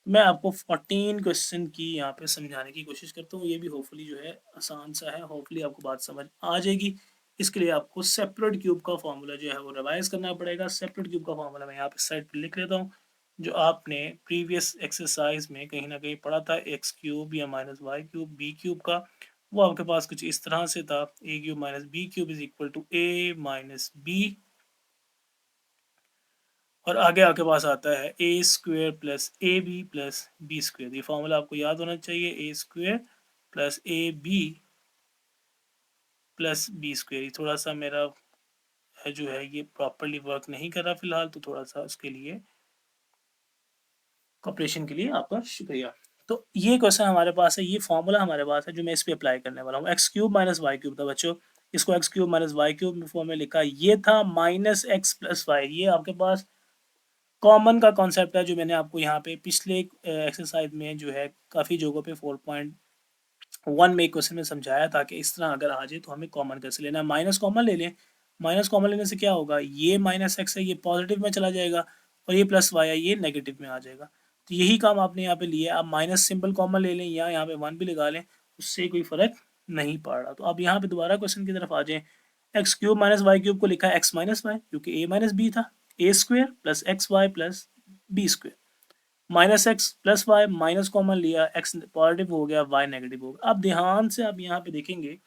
S1: मैं आपको 14 क्वेश्चन की यहाँ पे समझाने की कोशिश करता हूँ। ये भी होपफुली जो है आसान सा है, होपफुली आपको बात समझ आ जाएगी। इसके लिए आपको सेपरेट क्यूब का फॉर्मूला जो है वो रिवाइज करना पड़ेगा। सेपरेट क्यूब का फॉर्मूला मैं यहाँ पे साइड पे लिख लेता हूँ, जो आपने प्रीवियस एक्सरसाइज में कहीं ना कहीं पढ़ा था, x³ या माइनस y³ b³ का। वो आपके पास कुछ इस तरह से था, a³ minus b³ is equal to a minus b, और आगे आपके पास आता है a² plus ab plus b²। ये फॉर्मूला आपको याद होना चाहिए, a² plus ab plus b²। थोड़ा सा मेरा है जो है ये प्रॉपरली वर्क नहीं कर रहा फिलहाल, तो थोड़ा सा उसके लिए कॉपरेशन के लिए आपका शुक्रिया। तो ये क्वेश्चन हमारे पास है, ये फॉर्मूला हमारे पास है जो मैं इस पे अप्लाई करने वाला हूँ। x³ माइनस y³ था बच्चों, इसको x³ माइनस y³ फॉर्म में लिखा। ये था माइनस x प्लस वाई। ये आपके पास कॉमन का कॉन्सेप्ट है, जो मैंने आपको यहाँ पे पिछले एक्सरसाइज में जो है काफ़ी जगहों पे 4.1 में एक क्वेश्चन में समझाया था कि इस तरह अगर आ जाए तो हमें कॉमन कैसे लेना है। माइनस कॉमन ले लें। माइनस कॉमन लेने से क्या होगा, ये माइनस एक्स है ये पॉजिटिव में चला जाएगा, और ये प्लस वाई है ये नेगेटिव में आ जाएगा। तो यही काम आपने यहाँ पे लिया है। आप माइनस सिंपल कॉमन ले लें या यहाँ पे 1 भी लगा लें, उससे कोई फर्क नहीं पड़ रहा। तो आप यहाँ पे दोबारा क्वेश्चन की तरफ आ जाएँ। x³ माइनस y³ को लिखा है x माइनस वाई, क्योंकि a माइनस बी था। a² plus x Y plus b²। Minus x plus y minus common लिया, x पॉजिटिव हो गया y नेगेटिव हो गया। अब ध्यान से आप यहाँ पे देखेंगे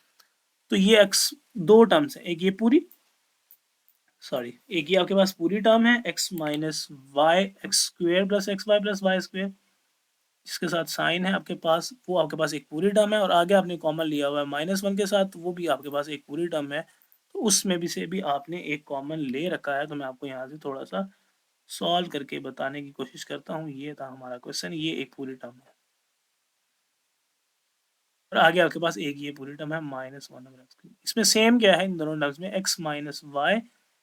S1: तो ये x दो टर्म्स है, एक ये पूरी, सॉरी एक ये आपके पास पूरी टर्म है x minus y x² plus x Y plus y²। जिसके साथ साइन है आपके पास, वो आपके पास एक पूरी टर्म है, और आगे आपने कॉमन लिया हुआ है -1 के साथ, वो भी आपके पास एक पूरी टर्म है। तो उसमें भी से भी आपने एक कॉमन ले रखा है। तो मैं आपको यहाँ से थोड़ा-सा सॉल्व करके बताने की कोशिश करता हूँ। ये था हमारा क्वेश्चन, ये एक पूरी टर्म है। और आगे आपके पास एक ये पूरी टर्म है -1/x3। इसमें सेम क्या है इन दोनों टर्म्स में, x माइनस वाई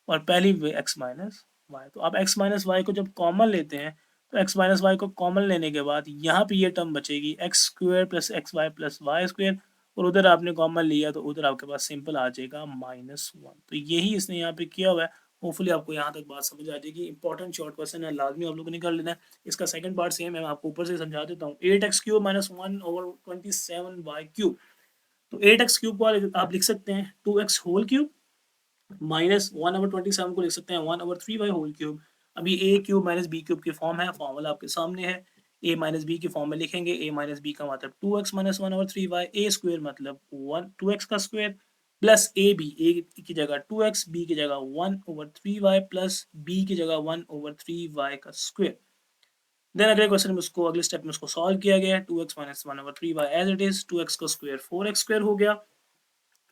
S1: और पहली x माइनस वाई। तो आप x माइनस वाई को जब कॉमन लेते हैं, तो x माइनस वाई को कॉमन लेने के बाद यहाँ पे ये टर्म बचेगी x square plus x Y plus Y square, और उधर आपने कॉमन लिया तो उधर आपके पास सिंपल आ जाएगा -1। तो यही इसने यहाँ पे किया हुआ है। होपफुली आपको यहाँ तक बात समझ आ जाएगी। इंपॉर्टेंट शॉर्ट क्वेश्चन है, लाजमी आप लोगों ने कर लेना है। इसका सेकंड पार्ट सेम है, मैं आपको ऊपर से समझा देता हूँ। 8x³ minus 1/27y³। तो 8x³ को आप लिख सकते हैं 2x होल क्यूब, माइनस 1/27 को लिख सकते हैं 1/3y होल क्यूब। अभी a cube minus b cube की फॉर्म है, फॉर्मूला आपके सामने है। ए माइनस बी की फॉर्म में लिखेंगे, ए माइनस बी का मतलब 2x माइनस 1/3y, ए स्क्वेयर मतलब 2x का स्क्वेयर, प्लस ए बी, ए की जगह 2x, बी की जगह 1/3y प्लस बी की जगह 1/3y का स्क्वेयर। देन अगले क्वेश्चन में उसको, अगले स्टेप में उसको सॉल्व किया गया है। 2x minus 1/3y as it is, 2x का स्क्वेयर 4x स्क्वेयर हो गया,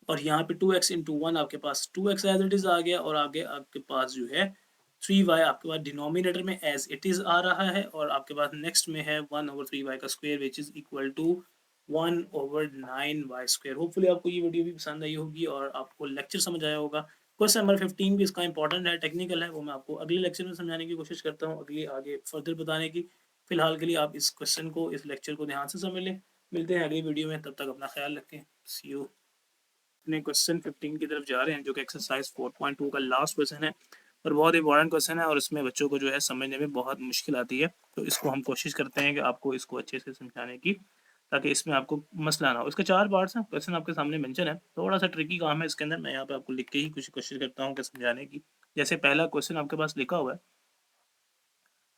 S1: और यहाँ पे 2x इंटू 1 आपके पास 2x एज इट इज आ गया, और आगे आपके पास जो है 3y आपके पास डिनोमिनेटर में एज इट इज आ रहा है, और आपके पास नेक्स्ट में है 1/3y का square which is equal to 1/9y square. Hopefully आपको ये वीडियो भी पसंद आई होगी और आपको लेक्चर समझ आया होगा। क्वेश्चन नंबर 15 भी इसका इंपॉर्टेंट है, टेक्निकल है, वो मैं आपको अगले लेक्चर में समझाने की कोशिश करता हूँ, अगली आगे फर्दर बताने की। फिलहाल के लिए आप इस क्वेश्चन को, इस लेक्चर को ध्यान से समझ लें। मिलते हैं अगली वीडियो में, तब तक अपना ख्याल रखें। सी यू। अपने क्वेश्चन 15 की तरफ जा रहे हैं, जो कि एक्सरसाइज 4.2 का लास्ट क्वेश्चन है, और बहुत इंपॉर्टेंट क्वेश्चन है, और इसमें बच्चों को जो है समझने में बहुत मुश्किल आती है। तो इसको हम कोशिश करते हैं कि आपको इसको अच्छे से समझाने की, ताकि इसमें आपको मसला ना हो। इसके 4 पार्ट्स हैं, क्वेश्चन आपके सामने मेंशन है। थोड़ा सा ट्रिकी काम है इसके अंदर, मैं यहाँ पे आपको लिख के ही कुछ कोशिश करता हूँ कि समझाने की। जैसे पहला क्वेश्चन आपके पास लिखा हुआ है,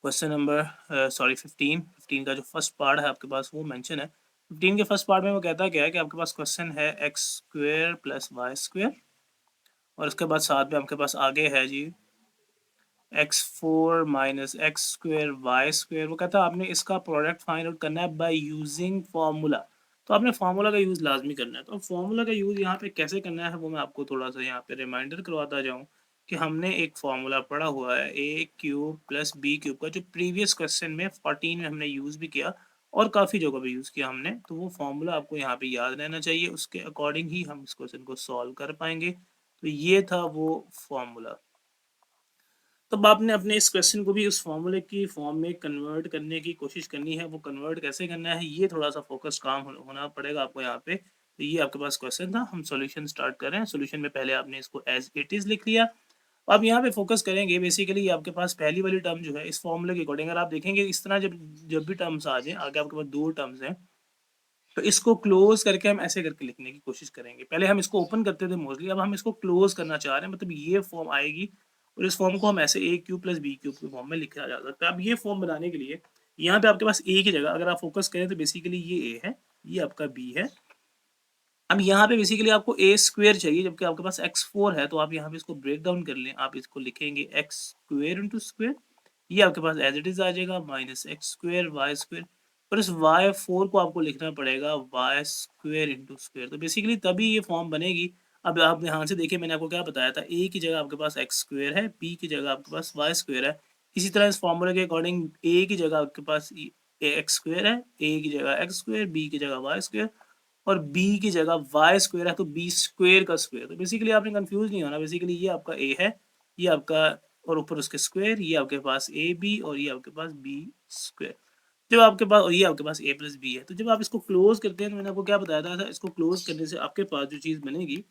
S1: क्वेश्चन नंबर 15 का जो फर्स्ट पार्ट है आपके पास वो मेंशन है। 15 के फर्स्ट पार्ट में वो कहता क्या है कि आपके पास क्वेश्चन है x square plus Y square, और उसके बाद साथ में आपके पास आगे है जी x4 minus x square y square. वो कहता है आपने इसका प्रोडक्ट फाइंड आउट करना है बाय यूजिंग फार्मूला। तो आपने फार्मूला का यूज़ लाजमी करना है। तो फार्मूला का यूज़ यहाँ पे कैसे करना है वो मैं आपको थोड़ा सा यहाँ पे रिमाइंडर करवाता जाऊँ कि हमने एक फार्मूला पढ़ा हुआ है a cube plus b cube का, जो प्रीवियस क्वेश्चन में 14 में हमने यूज़ भी किया और काफ़ी जगह पे यूज़ किया हमने। तो वो फार्मूला आपको यहाँ पे याद रहना चाहिए, उसके अकॉर्डिंग ही हम इस क्वेश्चन को सॉल्व कर पाएंगे। तो ये था वो फार्मूला। तब आपने अपने इस क्वेश्चन को भी उस फॉर्मूले की फॉर्म में कन्वर्ट करने की कोशिश करनी है। वो कन्वर्ट कैसे करना है, ये थोड़ा सा फोकस काम होना पड़ेगा आपको यहाँ पे। तो ये आपके पास क्वेश्चन था, हम सॉल्यूशन स्टार्ट कर रहे हैं। सॉल्यूशन में पहले आपने इसको एज इट इज लिख लिया। अब यहाँ पे फोकस करेंगे बेसिकली, ये आपके पास पहली वाली टर्म जो है इस फॉर्मूले के अकॉर्डिंग, अगर आप देखेंगे इस तरह जब जब भी टर्म्स आ जाए आगे, आपके पास दो टर्म्स हैं, तो इसको क्लोज करके हम ऐसे करके लिखने की कोशिश करेंगे। पहले हम इसको ओपन करते थे मोस्टली, अब हम इसको क्लोज करना चाह रहे हैं, मतलब ये फॉर्म आएगी, और इस फॉर्म को हम ऐसे ए क्यूब प्लस बी क्यूब के फॉर्म में लिखा जा सकता है। अब ये फॉर्म बनाने के लिए यहाँ पे आपके पास ए की जगह अगर आप फोकस करें तो बेसिकली ये ए है, ये आपका बी है। अब यहाँ पे बेसिकली आपको ए स्क्वेयर चाहिए, जबकि आपके पास x4 है, तो आप यहाँ पे इसको ब्रेक डाउन कर लें। आप इसको लिखेंगे एक्स स्क्वेयर इंटू स्क्वेयर, ये आपके पास एज इट इज आ जाएगा minus x square y square, और इस y4 को आपको लिखना पड़ेगा वाई स्क्वेयर इंटू स्क्वेयर। तो बेसिकली तभी ये फॉर्म बनेगी। अब आप ध्यान से देखिए, मैंने आपको क्या बताया था, ए की जगह आपके पास एक्स स्क्वेयर है, बी की जगह आपके पास वाई स्क्वेयर है। इसी तरह इस फॉर्मूले के अकॉर्डिंग ए की जगह आपके पास एक्स स्क्वेयर है, ए की जगह एक्स स्क्वेयर, बी की जगह वाई स्क्वेयर, और b की जगह वाई स्क्वेयर है, तो बी स्क्वेयर का स्क्वेयर। तो बेसिकली आपने कंफ्यूज नहीं होना, बेसिकली ये आपका a है, ये आपका, और ऊपर उसके स्क्वेयर, ये आपके पास ए बी, और ये आपके पास बी स्क्वेयर। जब आपके पास, और ये आपके पास a प्लस बी है। तो जब आप इसको क्लोज करते हैं, तो मैंने आपको क्या बताया था, इसको क्लोज करने से आपके पास जो चीज़ बनेगी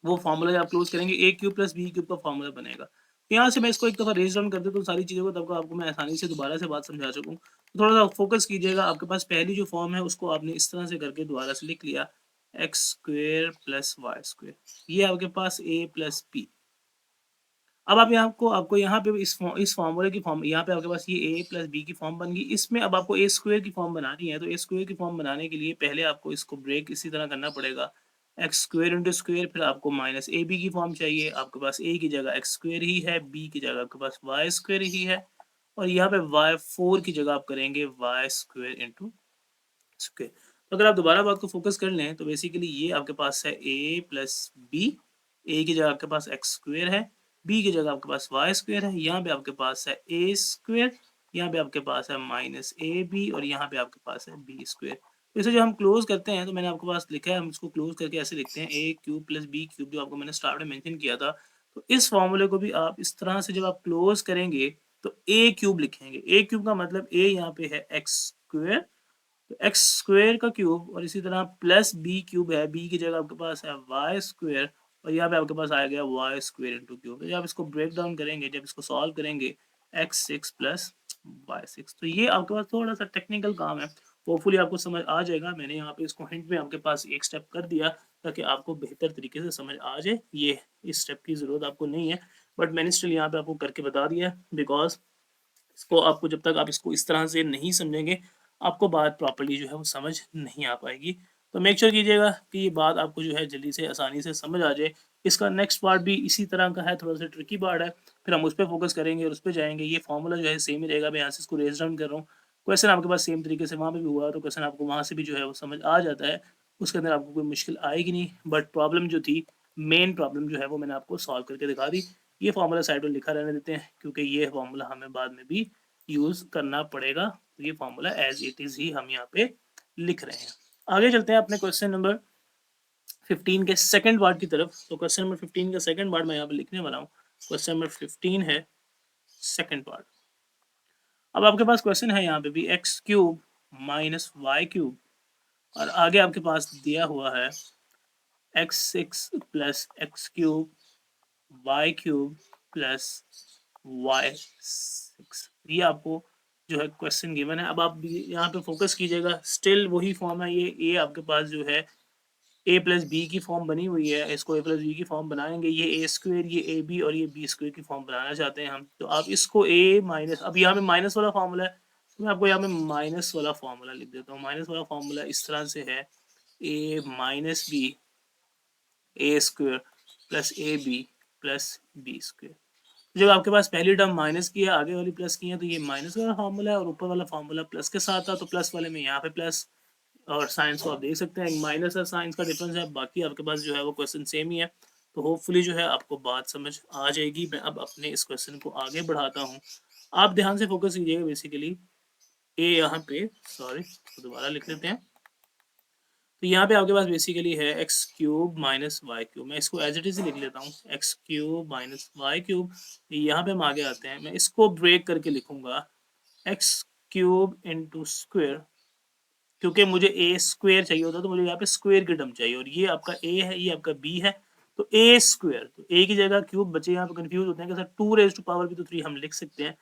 S1: वो फार्मूला जब आप क्लोज करेंगे ए क्यूब प्लस बी क्यूब का फार्मूला बनेगा। तो यहाँ से मैं इसको एक दफ़ा रेज डाउन कर दूँ तो सारी चीज़ों को तब आपको मैं आसानी से दोबारा से बात समझा सकूँ। तो थोड़ा सा फोकस कीजिएगा, आपके पास पहली जो फॉर्म है उसको आपने इस तरह से करके दोबारा से लिख लिया, x square plus Y square, ये आपके पास ए प्लस बी। अब आप यहाँ को आपको यहाँ पे इस फार्मूले की फॉर्म, यहाँ पे आपके पास ये ए प्लस बी की फॉर्म बन गई। इसमें अब आपको ए स्क्वेयर की फॉर्म बनानी है, तो ए स्क्वेयर की फॉर्म बनाने के लिए पहले आपको इसको ब्रेक इसी तरह करना पड़ेगा, एक्स स्क्वेयर इंटू स्क्वेयर, फिर आपको माइनस ए बी की फॉर्म चाहिए। आपके पास ए की जगह एक्स स्क्वेयर ही है, बी की जगह आपके पास वाई स्क्वेयर ही है, और यहाँ पे y4 की जगह आप करेंगे y स्क्वायर इंटू स्क्वायर। तो अगर आप दोबारा बात को फोकस कर लें तो बेसिकली ये आपके पास है a प्लस बी, ए की जगह आपके पास एक्स स्क्वायर है, बी की जगह आपके पास वाई स्क्वायर है, यहाँ पे आपके पास है ए स्क्वायर, यहाँ पे आपके पास है माइनस ए बी और यहाँ पे आपके पास है बी स्क्वायर। तो इसे जब हम क्लोज करते हैं तो मैंने आपके पास लिखा है, हम इसको क्लोज करके ऐसे लिखते हैं ए क्यूब प्लस बी क्यूब, जो आपको मैंने स्टार्ट में मेंशन किया था। तो इस फॉर्मूले को भी आप इस तरह से जब आप क्लोज करेंगे तो ए क्यूब लिखेंगे। ए क्यूब का मतलब ए यहाँ पे है एक्स स्क्वायर, तो एक्स स्क्वायर का क्यूब और इसी तरह प्लस बी क्यूब है, बी की जगह आपके पास है वाई स्क्वायर और यहाँ पे आपके पास आ गया वाई स्क्वायर इंटू क्यूब। तो जब इसको ब्रेक डाउन करेंगे, जब इसको सॉल्व करेंगे x6 प्लस y6, तो ये आपके पास थोड़ा सा टेक्निकल काम है, होपफुली आपको समझ आ जाएगा। मैंने यहाँ पे इसको हिंट में आपके पास एक स्टेप कर दिया ताकि आपको बेहतर तरीके से समझ आ जाए। ये इस स्टेप की ज़रूरत आपको नहीं है, बट मैंने स्टिल यहाँ पे आपको करके बता दिया, बिकॉज इसको आपको जब तक आप इसको इस तरह से नहीं समझेंगे आपको बात प्रॉपर्ली जो है वो समझ नहीं आ पाएगी। तो मेक श्योर कीजिएगा कि ये बात आपको जो है जल्दी से आसानी से समझ आ जाए। इसका नेक्स्ट पार्ट भी इसी तरह का है, थोड़ा सा ट्रिकी पार्ट है, फिर हम उस पर फोकस करेंगे और उस पर जाएंगे। ये फॉर्मूला जो है सेम ही रहेगा, मैं यहाँ से इसको रेज डाउन कर रहा हूँ। क्वेश्चन आपके पास सेम तरीके से वहाँ पे भी हुआ तो क्वेश्चन आपको वहाँ से भी जो है वो समझ आ जाता है, उसके अंदर आपको कोई मुश्किल आएगी नहीं। बट प्रॉब्लम जो थी, मेन प्रॉब्लम जो है वो मैंने आपको सॉल्व करके दिखा दी। ये फॉर्मूला साइड में लिखा रहने देते हैं क्योंकि ये फॉर्मूला हमें बाद में भी यूज करना पड़ेगा। तो ये फॉर्मूला एज इट इज ही हम यहाँ पे लिख रहे हैं। आगे चलते हैं अपने क्वेश्चन नंबर 15 के सेकंड पार्ट की तरफ। तो क्वेश्चन नंबर 15 का सेकंड पार्ट मैं यहाँ पे लिखने वाला हूँ। क्वेश्चन नंबर 15 है सेकंड पार्ट। अब आपके पास क्वेश्चन है यहाँ पे भी x cube minus y cube और आगे आपके पास दिया हुआ है x6 plus x cube y cube plus y6। ये आपको जो है क्वेश्चन गिवन है। अब आप यहाँ पे फोकस कीजिएगा, स्टिल वही फॉर्म है। ये आपके पास जो है ए प्लस बी की फॉर्म बनी हुई है, इसको ए प्लस बी की फॉर्म बनाएंगे। ये ए स्क्वेयर, ये ए बी और ये बी स्क्वेयर की फॉर्म बनाना चाहते हैं हम। तो आप इसको ए माइनस, अब यहाँ पे माइनस वाला फॉर्मूला है तो मैं आपको यहाँ पे माइनस वाला फॉर्मूला लिख देता हूँ। माइनस वाला फॉर्मूला इस तरह से है a minus b a square plus a B plus b square. जब आपके पास पहली टर्म माइनस की है, आगे वाली प्लस की है, तो ये माइनस वाला फार्मूला है और ऊपर वाला फार्मूला प्लस के साथ था, तो प्लस वाले में यहाँ पे प्लस। और साइंस को आप देख सकते हैं माइनस और साइंस का डिफरेंस है, बाकी आपके पास जो है वो क्वेश्चन सेम ही है। तो होपफुली जो है आपको बात समझ आ जाएगी। मैं अब अपने इस क्वेश्चन को आगे बढ़ाता हूँ, आप ध्यान से फोकस कीजिएगा। बेसिकली ए यहाँ पे, सॉरी दोबारा लिख लेते हैं। तो यहाँ पे आपके पास बेसिकली है x cube minus y cube. मैं इसको एज इट इज ही लिख लेता हूँ, x cube minus y cube. यहाँ पे हम आगे आते हैं, मैं इसको ब्रेक करके लिखूंगा एक्स क्यूब इंटू स्क्वेयर, क्योंकि मुझे ए स्क्वेयर चाहिए होता तो मुझे यहाँ पे स्क्वेयर की टर्म चाहिए, और ये आपका ए है, ये आपका बी है। तो ए स्क्वेयर, तो ए की जगह क्यूब, बच्चे यहाँ पे कंफ्यूज होते हैं कि सर 2 रेज टू पावर भी तो 3 हम लिख सकते हैं,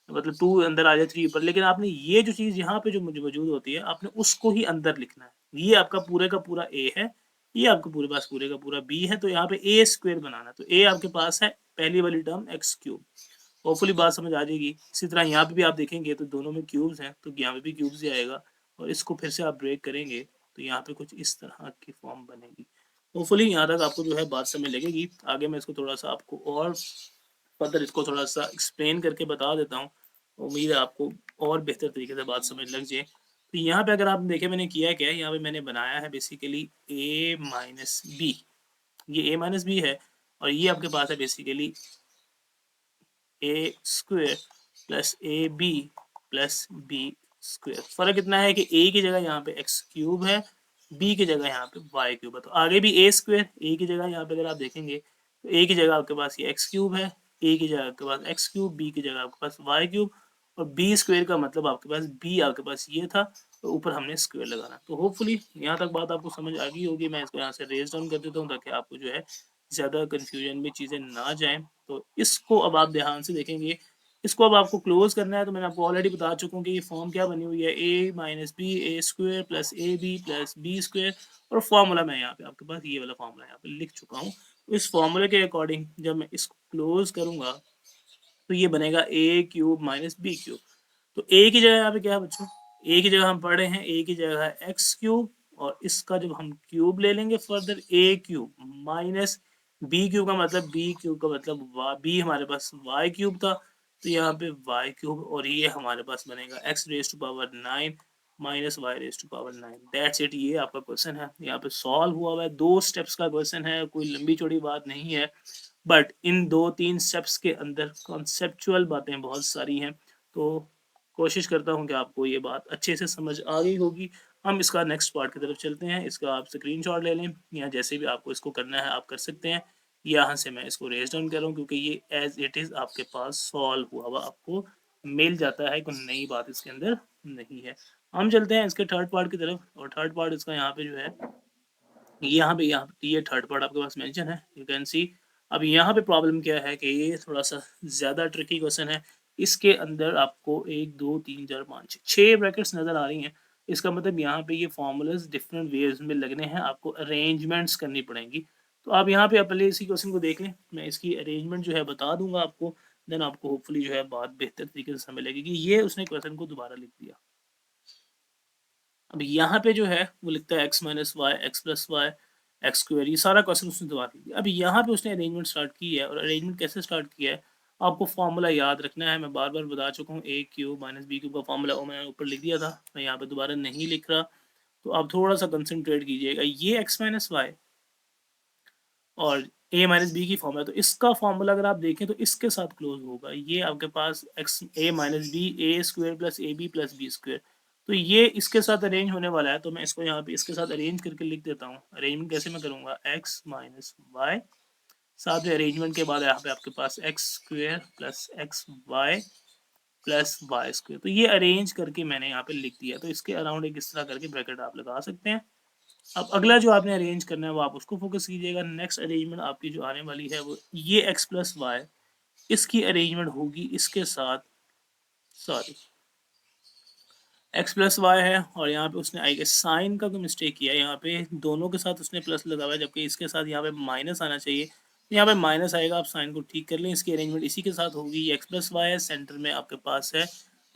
S1: मतलब 2 अंदर आ जाए 3 ऊपर, लेकिन आपने ये जो चीज़ यहाँ पे जो मुझे मौजूद होती है आपने उसको ही अंदर लिखना है। ये आपका पूरे का पूरा ए है, ये आपके पूरे पास पूरे का पूरा बी है, तो यहाँ पे ए स्क्वेयर बनाना। तो ए आपके पास है पहली वाली टर्म एक्स क्यूब। होपफुली बात समझ आ जाएगी। इसी तरह यहाँ पे भी आप देखेंगे तो दोनों में क्यूब्स हैं, तो यहाँ पे भी क्यूब्स ही आएगा, और इसको फिर से आप ब्रेक करेंगे तो यहाँ पे कुछ इस तरह की फॉर्म बनेगी। होपफुली यहाँ तक आपको जो है बात समझ लगेगी। आगे मैं इसको थोड़ा सा आपको और फर्दर इसको थोड़ा सा एक्सप्लेन करके बता देता हूँ, उम्मीद है आपको और बेहतर तरीके से बात समझ लग जाए। तो यहाँ पे अगर आप देखें मैंने किया क्या है, यहाँ पे मैंने बनाया है बेसिकली ए माइनस बी, ये ए माइनस बी है, और ये आपके पास है basically a square plus a B plus b square. फर्क इतना है कि ए की जगह यहाँ पे एक्स क्यूब है, बी की जगह यहाँ पे वाई क्यूब है। तो आगे भी ए स्क्वेयर, ए की जगह यहाँ पे अगर आप देखेंगे तो ए की जगह आपके पास ये एक्स क्यूब है, ए की जगह आपके पास एक्स क्यूब, बी की जगह आपके पास वाई क्यूब, और बी स्क्वेयर का मतलब आपके पास बी आपके पास ये था, तो ऊपर हमने स्क्वेयर लगाना। तो होपफुली यहाँ तक बात आपको समझ आ गई होगी। मैं इसको यहाँ से रेज डाउन कर देता हूँ ताकि आपको जो है ज़्यादा कन्फ्यूजन में चीज़ें ना जाएं। तो इसको अब आप ध्यान से देखेंगे, इसको अब आपको क्लोज करना है। तो मैंने आपको ऑलरेडी बता चुका हूँ कि ये फॉर्म क्या बनी हुई है, a minus b a square plus a B plus b square, और फॉर्मूला मैं यहाँ पे आपके पास ये वाला फॉर्मूला यहाँ पे लिख चुका हूँ। तो इस फॉर्मूले के अकॉर्डिंग जब मैं इसको क्लोज करूँगा तो ये बनेगा ए क्यूब माइनस बी क्यूब। तो ए की जगह यहाँ पे क्या है बच्चों, ए की जगह हम पढ़ रहे हैं, ए की जगह है एक्स क्यूब, और इसका जब हम क्यूब ले लेंगे फर्दर ए क्यूब माइनस बी क्यूब का मतलब बी क्यूब का मतलब बी हमारे पास वाई क्यूब था, तो यहाँ पे वाई क्यूब और ये हमारे पास बनेगा x raise to power 9 minus y raise to power 9। That's it, ये आपका क्वेश्चन है, यहाँ पे सॉल्व हुआ है। 2 स्टेप्स का क्वेश्चन है, कोई लंबी चौड़ी बात नहीं है, बट इन 2-3 स्टेप्स के अंदर कॉन्सेप्चुअल बातें बहुत सारी हैं। तो कोशिश करता हूँ कि आपको ये बात अच्छे से समझ आ गई होगी। हम इसका नेक्स्ट पार्ट की तरफ चलते हैं। इसका आप स्क्रीनशॉट ले लें या जैसे भी आपको इसको करना है आप कर सकते हैं। यहाँ से मैं इसको रेज डाउन कर रहा हूँ क्योंकि ये एज इट इज़ आपके पास सॉल्व हुआ हुआ आपको मिल जाता है, कोई नई बात इसके अंदर नहीं है। हम चलते हैं इसके थर्ड पार्ट की तरफ, और थर्ड पार्ट इसका यहाँ पे जो है, यहाँ पे ये थर्ड पार्ट आपके पास मेंशन है, यू कैन सी। अब यहाँ पे प्रॉब्लम क्या है कि ये थोड़ा सा ज़्यादा ट्रिकी क्वेश्चन है। इसके अंदर आपको 1 2 3 4 5 6 ब्रैकेट्स नज़र आ रही हैं। इसका मतलब यहाँ पे ये फार्मूलाज डिफरेंट वेज में लगने हैं, आपको अरेंजमेंट्स करनी पड़ेंगी। तो आप यहाँ पे पहले इसी क्वेश्चन को देख लें, मैं इसकी अरेंजमेंट जो है बता दूंगा आपको, देन आपको होपफुली जो है बात बेहतर तरीके से समझ लगेगी। ये उसने क्वेश्चन को दोबारा लिख दिया। अब यहाँ पे जो है वो लिखता है x minus y x plus y x square, ये सारा क्वेश्चन उसने दोबारा लिख दिया। अब यहाँ पे उसने अरेंजमेंट स्टार्ट की है, और अरेंजमेंट कैसे स्टार्ट किया है आपको फॉर्मूला याद रखना है। मैं बार बार बता चुका हूँ, ए क्यूब माइनस बी क्यूब का फॉर्मूला मैंने ऊपर लिख दिया था, मैं यहाँ पे दोबारा नहीं लिख रहा। तो आप थोड़ा सा कंसनट्रेट कीजिएगा। ये एक्स माइनस वाई और ए माइनस बी की फॉर्मूला, तो इसका फॉर्मूला अगर आप देखें तो इसके साथ क्लोज होगा। ये आपके पास x a minus b a square plus a B plus B square, तो ये इसके साथ अरेंज होने वाला है। तो मैं इसको यहाँ पे इसके साथ अरेंज करके लिख देता हूँ। अरेंजमेंट कैसे मैं करूँगा, एक्स माइनस वाई, साथ में अरेंजमेंट के बाद यहाँ पे आपके पास x square plus x Y plus Y square. तो ये अरेंज करके मैंने यहाँ पे लिख दिया। तो इसके अराउंड एक इस तरह करके ब्रैकेट आप लगा सकते हैं। अब अगला जो आपने अरेंज करना है वो आप उसको फोकस कीजिएगा। नेक्स्ट अरेंजमेंट आपकी जो आने वाली है वो ये एक्स प्लस वाई, इसकी अरेंजमेंट होगी इसके साथ, सॉरी एक्स प्लस वाई है, और यहाँ पे उसने आई गेस साइन का कोई मिस्टेक किया है, यहाँ पे दोनों के साथ उसने प्लस लगा हुआ है जबकि इसके साथ यहाँ पे माइनस आना चाहिए। तो यहाँ पे माइनस आएगा, आप साइन को ठीक कर लें। इसकी अरेंजमेंट इसी के साथ होगी। ये एक्स प्लस वाई है, सेंटर में आपके पास है,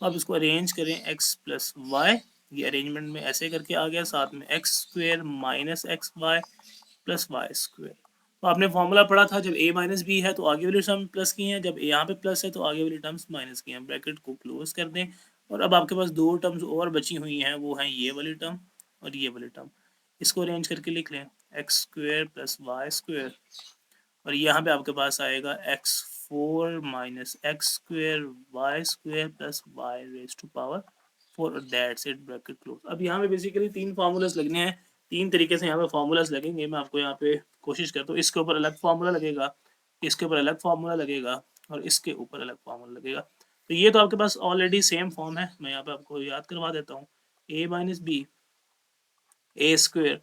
S1: तो आप इसको अरेंज करें एक्स प्लस वाई। ये अरेंजमेंट में ऐसे करके आ गया, साथ में x square minus x Y plus Y square. तो आपने फॉर्मूला पढ़ा था, जब ए माइनस बी है तो आगे वाली टर्म प्लस की हैं, जब यहाँ पे प्लस है तो आगे वाली टर्म्स माइनस की हैं। ब्रैकेट को क्लोज कर दें, और अब आपके पास 2 टर्म्स और बची हुई हैं, वो हैं ये वाली टर्म और ये वाली टर्म। इसको अरेंज करके लिख लें, x square plus Y square, और यहाँ पे आपके पास आएगा x 4 minus x square y square plus y raise to power 4, that's it, bracket close. अब यहाँ पे बेसिकली 3 फार्मूलाज लगने हैं, 3 तरीके से यहाँ पे फार्मूलाज लगेंगे। मैं आपको यहाँ पे कोशिश करता हूँ, इसके ऊपर अलग फार्मूला लगेगा, इसके ऊपर अलग फार्मूला लगेगा, और इसके ऊपर अलग फार्मूला लगेगा। तो ये तो आपके पास ऑलरेडी सेम फॉर्म है, मैं यहाँ पे आपको याद करवा देता हूँ। A minus b a square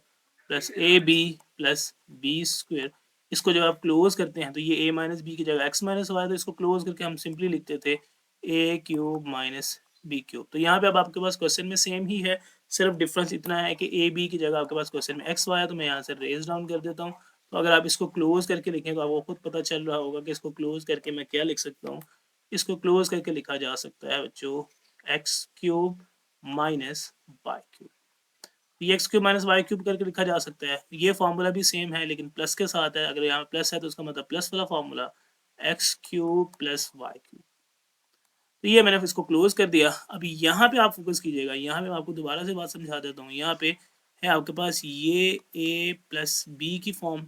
S1: plus a B plus b square, इसको जब आप क्लोज करते हैं तो ये a माइनस बी की जगह x माइनस वाई, तो इसको क्लोज करके हम सिंपली लिखते थे a cube minus b cube. तो यहाँ पे अब आपके पास क्वेश्चन में सेम ही है, सिर्फ डिफरेंस इतना है कि a b की जगह आपके पास क्वेश्चन में x y है, तो मैं यहाँ से रेज डाउन कर देता हूँ। तो अगर आप इसको क्लोज करके लिखें तो आपको खुद पता चल रहा होगा कि इसको क्लोज करके मैं क्या लिख सकता हूँ। इसको क्लोज करके लिखा जा सकता है बच्चों, x cube minus y cube. ये x cube minus y cube करके लिखा जा सकता है। ये फार्मूला भी सेम है लेकिन प्लस के साथ है। अगर यहाँ प्लस है तो उसका मतलब प्लस वाला formula x cube plus Y cube. तो ये मैंने इसको क्लोज कर दिया। अभी यहाँ पे आप फोकस कीजिएगा, यहाँ पे मैं आपको दोबारा से बात समझा देता हूँ। यहाँ पे है आपके पास ये ए प्लस बी की फॉर्म,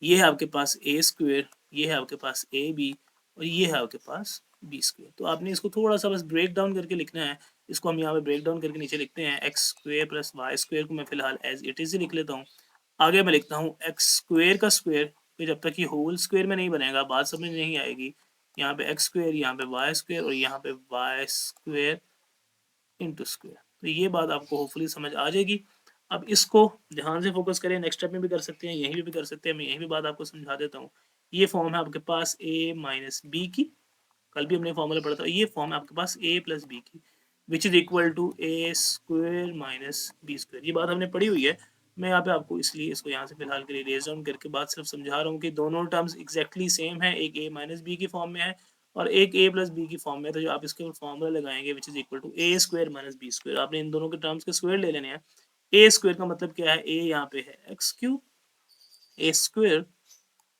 S1: ये है आपके पास ए स्क्वेयर, ये है आपके पास ए बी, और ये है आपके पास बी स्क्वेयर। तो आपने इसको थोड़ा सा बस ब्रेक डाउन करके लिखना है। इसको हम यहाँ पे ब्रेक डाउन करके नीचे लिखते हैं, x square plus Y square को मैं फिलहाल एज इट इज ही लिख लेता हूँ। आगे मैं लिखता हूँ एक्स स्क्वेयर का स्क्वेयर, फिर जब तक ये होल स्क्वेयर में नहीं बनेगा बात समझ नहीं आएगी। यहाँ पे एक्स स्क्वेयर, यहाँ पे वाई स्क्वेयर, और यहाँ पे वाई स्क्वेयर इंटू स्क्वेयर। तो ये बात आपको होपफुली समझ आ जाएगी। अब इसको ध्यान से फोकस करें, नेक्स्ट स्टेप में भी कर सकते हैं, यहीं भी कर सकते हैं। मैं यहीं भी बात आपको समझा देता हूँ। ये फॉर्म है आपके पास a माइनस बी की, कल भी हमने फॉर्मूला पढ़ा था। ये फॉर्म है आपके पास a प्लस बी की, which is equal to a square minus b square. ये बात हमने पढ़ी हुई है। मैं यहाँ पे आपको इसलिए इसको यहाँ से फिलहाल के लिए रेज डाउन करके बात सिर्फ समझा रहा हूँ कि दोनों टर्म्स एक्जैक्टली सेम है, एक a माइनस बी की फॉर्म में है और एक a प्लस बी की फॉर्म में। तो जो आप इसके फॉर्मूला लगाएंगे which is equal to a square minus b square, आपने इन दोनों के टर्म्स के स्क्वायर ले लेने हैं। ए स्क्वायर का मतलब क्या है, ए यहाँ पे है एक्स क्यूब, ए स्क्वायर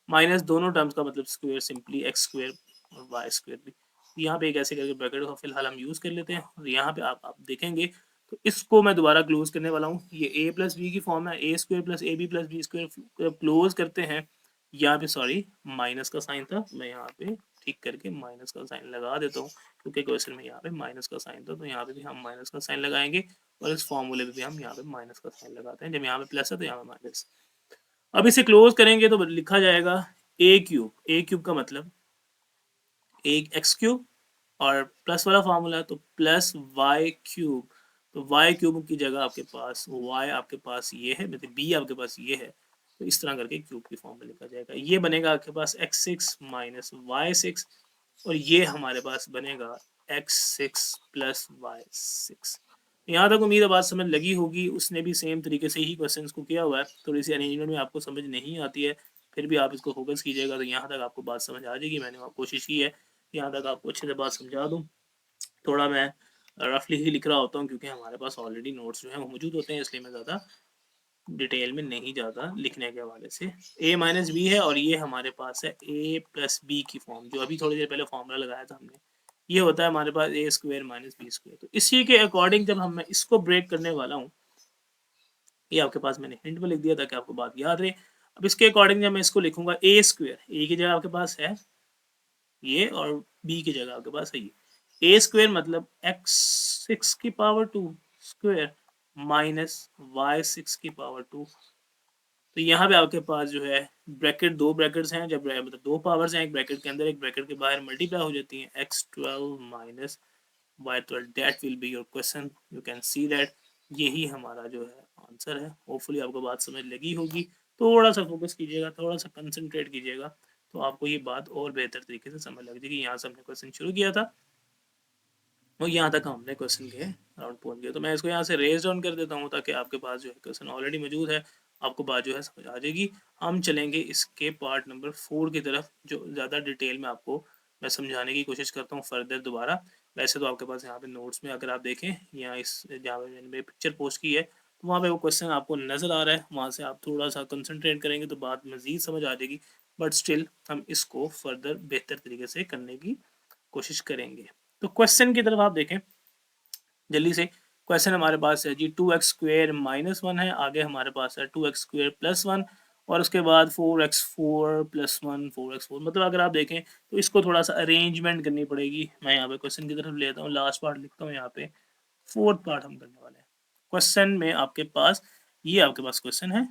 S1: माइनस दोनों टर्म्स का मतलब स्क्वायर सिंपली एक्स स्क्वायर और वाई स्क्वायर भी। यहाँ पे एक ऐसे करके ब्रैकेट का फिलहाल हम यूज़ कर लेते हैं और यहाँ पे आप देखेंगे तो इसको मैं दोबारा क्लोज करने वाला हूँ। ये ए प्लस बी की फॉर्म है, a square plus a B plus B square close करते हैं। यहाँ पे सॉरी माइनस का साइन था, मैं यहाँ पे ठीक करके माइनस का साइन लगा देता हूँ क्योंकि क्वेश्चन में यहाँ पे माइनस का साइन था, तो यहाँ पे भी हम माइनस का साइन लगाएंगे और इस फॉर्मूले पे भी हम यहाँ पे माइनस का साइन लगाते हैं। जब यहाँ पे प्लस है तो यहाँ पे माइनस। अब इसे क्लोज करेंगे तो लिखा जाएगा ए क्यूब। ए क्यूब का मतलब एक एक्स क्यूब और प्लस वाला फार्मूला तो प्लस वाई क्यूब। तो वाई क्यूब की जगह आपके पास वाई आपके पास ये है, मतलब बी आपके पास ये है, तो इस तरह करके क्यूब की फॉर्म में लिखा जाएगा। ये बनेगा आपके पास x6 माइनस y6 और ये हमारे पास बनेगा x6 प्लस y6। यहाँ तक उम्मीद है बात समझ लगी होगी। उसने भी सेम तरीके से ही क्वेश्चंस को किया हुआ है, थोड़ी सी अरेंजमेंट में आपको समझ नहीं आती है, फिर भी आप इसको फोकस कीजिएगा तो यहाँ तक आपको बात समझ आ जाएगी। मैंने कोशिश की है यहाँ तक आपको अच्छे से बात समझा दूँ। थोड़ा मैं रफली ही लिख रहा होता हूँ क्योंकि हमारे पास ऑलरेडी नोट्स जो है वो मौजूद होते हैं, इसलिए मैं ज़्यादा डिटेल में नहीं जाता लिखने के हवाले से। a माइनस बी है और ये हमारे पास है a प्लस बी की फॉर्म, जो अभी थोड़ी देर पहले फॉर्मूला लगाया था हमने। ये होता है हमारे पास ए स्क्वायर माइनस बी स्क्वायर। तो इसी के अकॉर्डिंग जब मैं इसको ब्रेक करने वाला हूँ, ये आपके पास मैंने हिंट में लिख दिया ताकि आपको बात याद रहे। अब इसके अकॉर्डिंग जब मैं इसको लिखूंगा ए स्क्वायर, ए की जगह आपके पास है ये और बी की जगह आपके पास है ये। ए स्क्वायर मतलब x6 की पावर 2 स्क्वायर माइनस y6 की पावर 2। तो यहाँ पे आपके पास जो है ब्रैकेट, दो ब्रैकेट्स हैं, जब मतलब दो पावर्स हैं एक ब्रैकेट के अंदर एक ब्रैकेट के बाहर, मल्टीप्लाई हो जाती हैं x12 minus y12। That will be your question, you can see that. यही हमारा जो है आंसर है। होपफुली आपको बात समझ लगी होगी। थोड़ा सा फोकस कीजिएगा, थोड़ा सा कंसंट्रेट कीजिएगा तो आपको ये बात और बेहतर तरीके से समझ लग जाएगी। यहाँ से हमने क्वेश्चन शुरू किया था और यहाँ तक हमने क्वेश्चन के राउंड पहुँच गया। तो मैं इसको यहाँ से रेज डाउन कर देता हूँ ताकि आपके पास जो है क्वेश्चन ऑलरेडी मौजूद है, आपको बात जो है समझ आ जाएगी। हम चलेंगे इसके पार्ट नंबर 4 की तरफ, जो ज़्यादा डिटेल में आपको मैं समझाने की कोशिश करता हूँ फर्दर दोबारा। वैसे तो आपके पास यहाँ पे नोट्स में अगर आप देखें या इस जहाँ पे मैंने पिक्चर पोस्ट की है तो वहाँ पे वो क्वेश्चन आपको नज़र आ रहा है, वहाँ से आप थोड़ा सा कंसंट्रेट करेंगे तो बात मज़ीद समझ आ जाएगी। बट स्टिल हम इसको फर्दर बेहतर तरीके से करने की कोशिश करेंगे। तो क्वेश्चन की तरफ आप देखें जल्दी से। क्वेश्चन हमारे पास है जी 2x स्क्वेयर माइनस 1 है, आगे हमारे पास है 2x स्क्वेयर प्लस 1 और उसके बाद 4x4 प्लस 1 4x4। मतलब अगर आप देखें तो इसको थोड़ा सा अरेंजमेंट करनी पड़ेगी। मैं यहाँ पे क्वेश्चन की तरफ लेता हूँ, लास्ट पार्ट लिखता हूँ यहाँ पे, फोर्थ पार्ट हम करने वाले हैं। क्वेश्चन में आपके पास ये आपके पास क्वेश्चन है,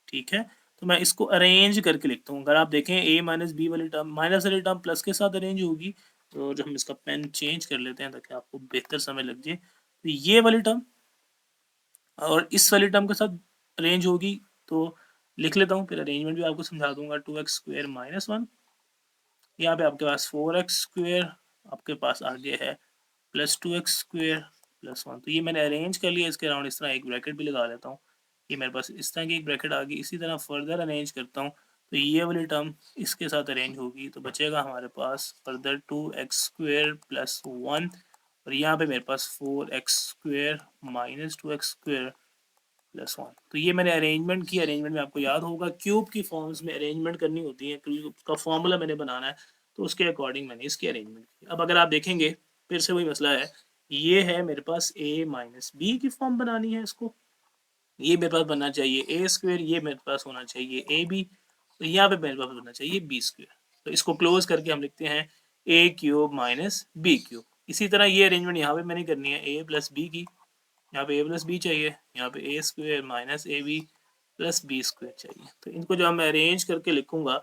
S1: ठीक है। तो मैं इसको अरेंज करके लिखता हूँ। अगर आप देखें a माइनस बी वाली टर्म माइनस वाली टर्म प्लस के साथ अरेंज होगी, तो जब हम इसका पेन चेंज कर लेते हैं ताकि आपको बेहतर समझ लग जाए, तो ये वाली टर्म और इस वाली टर्म के साथ अरेंज होगी। तो लिख लेता हूँ, फिर अरेंजमेंट भी आपको समझा दूंगा। 2x स्क्वायर माइनस 1, यहाँ पे आपके पास 4x स्क्वायर, आपके पास आगे है प्लस 2x स्क्वायर प्लस 1। तो ये मैंने अरेंज कर लिया। इसके अराउंड इस तरह एक ब्रैकेट भी लगा लेता हूँ। ये मेरे पास इस तरह की एक ब्रैकेट आ गई। इसी तरह फर्दर अरेंज करता हूँ तो ये वाली टर्म इसके साथ अरेंज होगी, तो बचेगा हमारे पास फर्दर 2x स्क्वायर प्लस 1 और यहाँ पे मेरे पास 4x square minus 2x square plus 1। तो ये मैंने अरेंजमेंट की। अरेंजमेंट में आपको याद होगा क्यूब की फॉर्म्स में अरेंजमेंट करनी होती है, क्यूब का फॉर्मूला मैंने बनाना है, तो उसके अकॉर्डिंग मैंने इसकी अरेंजमेंट की। अब अगर आप देखेंगे फिर से वही मसला है, ये है मेरे पास a माइनस बी की फॉर्म बनानी है इसको। ये मेरे पास बनना चाहिए ए स्क्वेयर, ये मेरे पास होना चाहिए ए बी, तो यहाँ पे मेरे पास बनना चाहिए बी स्क्वेयर। तो इसको क्लोज करके हम लिखते हैं ए क्यूब माइनस बी क्यूब। इसी तरह ये अरेंजमेंट यहाँ पे मैंने करनी है ए प्लस बी की। यहाँ पे ए प्लस बी चाहिए, यहाँ पे a square minus a B plus b square चाहिए। तो इनको जो मैं अरेंज करके लिखूंगा,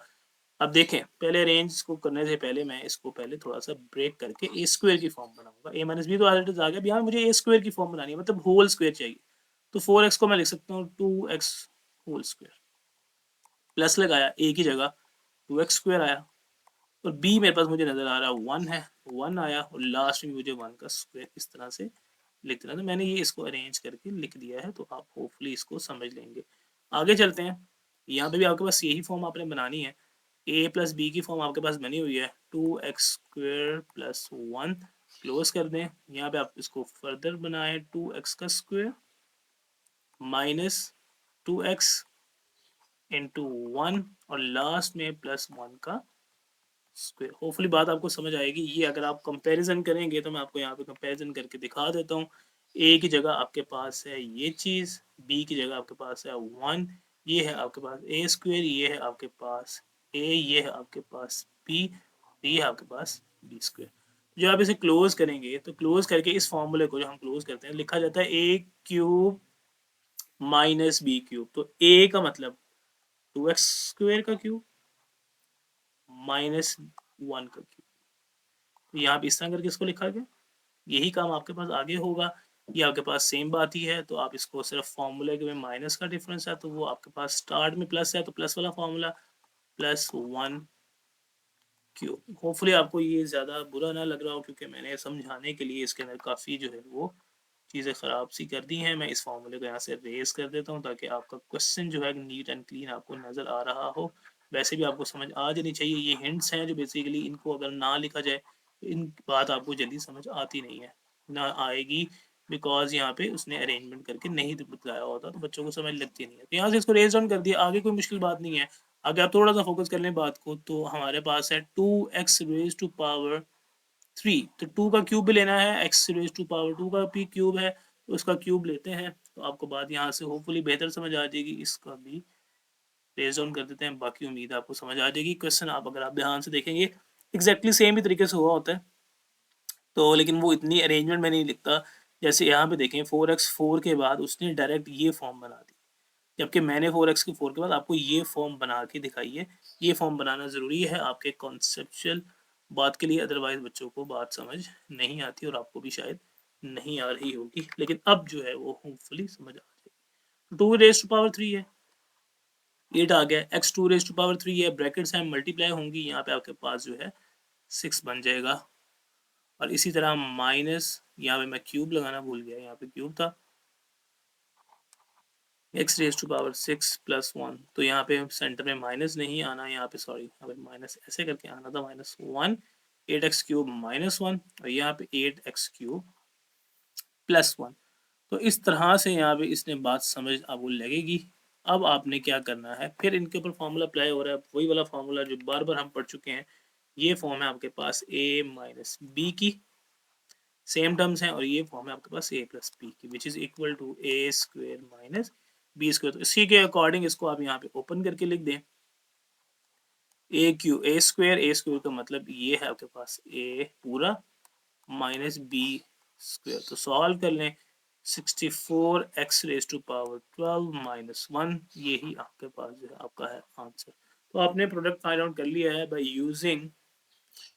S1: अब देखें पहले अरेंज को करने से पहले मैं इसको पहले थोड़ा सा ब्रेक करके ए स्क्वेयर की फॉर्म बनाऊंगा। ए माइनस बी तो ऑलरेडी आ गया, यहाँ मुझे ए स्क्वेयर की फॉर्म बनानी है, मतलब होल स्क्वेयर चाहिए। तो 4x को मैं लिख सकता हूँ 2x होल स्क्वेयर, प्लस लगाया ए की जगह 2x स्क्वेयर आया और बी मेरे पास मुझे नजर आ रहा है 1 है, 1 आया और लास्ट में मुझे 1 का स्क्वायर इस तरह से लिख देना। तो मैंने ये इसको अरेंज करके लिख दिया है, तो आप होपफुली इसको समझ लेंगे। आगे चलते हैं। यहाँ पे भी आपके पास यही फॉर्म आपने बनानी है। ए प्लस बी की फॉर्म आपके पास बनी हुई है 2x स्क्वायर प्लस 1, क्लोज कर दें। यहाँ पे आप इसको फर्दर बनाएं 2x का स्क्वायर माइनस 2x इंटू 1 और लास्ट में प्लस 1 का स्क्वायर। होपफुली बात आपको समझ आएगी। ये अगर आप कंपैरिजन करेंगे तो मैं आपको यहाँ पे कंपैरिजन करके दिखा देता हूँ। ए की जगह आपके पास है ये चीज़, बी की जगह आपके पास है 1, ये है आपके पास ए स्क्वायर, ये है आपके पास ए, ये है आपके पास बी, ये है आपके पास बी स्क्वायर। जो आप इसे क्लोज करेंगे तो क्लोज करके इस फॉर्मूले को जो हम क्लोज करते हैं लिखा जाता है a cube minus b cube. तो ए का मतलब 2x स्क्वायर का क्यूब माइनस 1 का क्यूब। तो यहाँ पे इस तरह करके इसको लिखा गया। यही काम आपके पास आगे होगा। ये आपके पास सेम बात ही है, तो आप इसको सिर्फ फॉर्मूले के में माइनस का डिफरेंस है तो वो आपके पास स्टार्ट में प्लस है तो प्लस वाला फॉर्मूला प्लस 1 क्यूब। होपफुली आपको ये ज़्यादा बुरा ना लग रहा हो क्योंकि मैंने समझाने के लिए इसके अंदर काफ़ी जो है वो चीज़ें ख़राब सी कर दी हैं। मैं इस फॉर्मूले को यहाँ से रेज कर देता हूँ ताकि आपका क्वेश्चन जो है नीट एंड क्लीन आपको नज़र आ रहा हो। वैसे भी आपको समझ आ जानी चाहिए। ये हिंट्स हैं जो बेसिकली इनको अगर ना लिखा जाए इन बात आपको जल्दी समझ आती नहीं है, ना आएगी बिकॉज यहाँ पे उसने अरेंजमेंट करके नहीं बताया होता तो बच्चों को समझ लगती नहीं है। तो यहाँ से इसको रेज डाउन कर दिया, आगे कोई मुश्किल बात नहीं है। अगर आप थोड़ा सा फोकस कर लें बात को तो हमारे पास है 2x रेज टू पावर 3। तो 2 का क्यूब भी लेना है, x रेज टू पावर 2 का भी क्यूब है तो उसका क्यूब लेते हैं। तो आपको बात यहाँ से होपफुली बेहतर समझ आ जाएगी। इसका भी रेज डाउन कर देते हैं, बाकी उम्मीद आपको समझ आ जाएगी। क्वेश्चन आप अगर आप ध्यान से देखेंगे एग्जैक्टली सेम ही तरीके से हुआ होता है, तो लेकिन वो इतनी अरेंजमेंट में नहीं लिखता। जैसे यहाँ पे देखें 4x 4 के बाद उसने डायरेक्ट ये फॉर्म बना दी, जबकि मैंने 4x के 4 के बाद आपको ये फॉर्म बना के दिखाई है। ये फॉर्म बनाना ज़रूरी है आपके कॉन्सेप्चुअल बात के लिए, अदरवाइज बच्चों को बात समझ नहीं आती और आपको भी शायद नहीं आ रही होगी, लेकिन अब जो है वो होपफुली समझ आ जाएगी। 2 रेज टू पावर 3 है, 8 आ गया। x 2 रेज टू पावर 3 है, ब्रैकेट्स हैं मल्टीप्लाई होंगी, यहाँ पे आपके पास जो है 6 बन जाएगा। और इसी तरह माइनस, यहाँ पे मैं क्यूब लगाना भूल गया, यहाँ पे क्यूब था, x raise to power 6 plus 1। तो यहाँ पे सेंटर में माइनस नहीं आना, यहाँ पे सॉरी यहाँ पे माइनस ऐसे करके आना था, -1 8x क्यूब -1 और यहाँ पे 8x क्यूब +1। तो इस तरह से यहाँ पे इसने बात समझ आपको लगेगी। अब आपने क्या करना है, फिर इनके ऊपर फार्मूला अप्लाई हो रहा है, वही वाला फार्मूला जो बार बार हम पढ़ चुके हैं। ये फॉर्म है आपके पास a माइनस बी की, सेम टर्म्स हैं, और ये फॉर्म है आपके पास a प्लस बी की which is equal to a square minus b square. तो इसी के अकॉर्डिंग इसको आप यहाँ पे ओपन करके लिख दें a स्क्वायर का मतलब ये है आपके पास a पूरा माइनस बी स्क्वायर। तो सॉल्व कर लें 64x raise to power 12 minus 1, यही आपके पास जो है आपका है आंसर। तो आपने प्रोडक्ट फाइंड आउट कर लिया है by using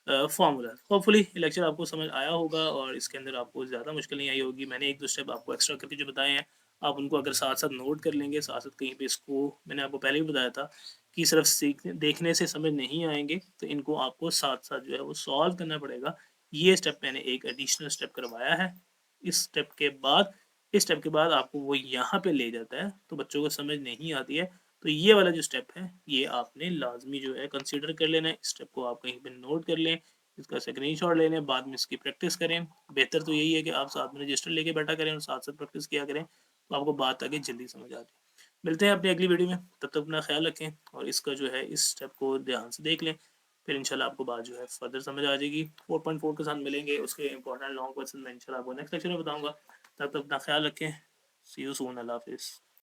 S1: formula. Hopefully lecture आपको समझ आया होगा और इसके अंदर आपको ज़्यादा मुश्किल नहीं आई होगी। मैंने एक दो स्टेप आपको एक्स्ट्रा करके जो बताए हैं आप उनको अगर साथ साथ नोट कर लेंगे, साथ साथ कहीं पे इसको मैंने आपको पहले भी बताया था कि सिर्फ सीखने देखने से समझ नहीं आएंगे, तो इनको आपको साथ साथ जो है वो सॉल्व करना पड़ेगा। ये स्टेप मैंने एक एडिशनल स्टेप करवाया है। इस स्टेप के बाद आपको वो यहाँ पे ले जाता है तो बच्चों को समझ नहीं आती है। तो ये वाला जो स्टेप है ये आपने लाजमी जो है कंसीडर कर लेना है। स्टेप को आप कहीं पे नोट कर लें, इसका स्क्रीनशॉट ले लें, बाद में इसकी प्रैक्टिस करें। बेहतर तो यही है कि आप साथ में रजिस्टर लेके बैठा करें और साथ साथ प्रैक्टिस किया करें, तो आपको बात आगे जल्दी समझ आ जाए। मिलते हैं अपनी अगली वीडियो में, तब तक अपना ख्याल रखें और इसका जो है इस स्टेप को ध्यान से देख लें, फिर इंशाल्लाह आपको बात जो है फर्दर समझ आ जाएगी। 4.4 के साथ मिलेंगे, उसके इंपॉर्टेंट लॉन्ग क्वेश्चन मैं इंशाल्लाह आपको नेक्स्ट लेक्चर में बताऊंगा। तब तक अपना ख्याल रखें। सी यू सून, अल्लाह हाफिज़।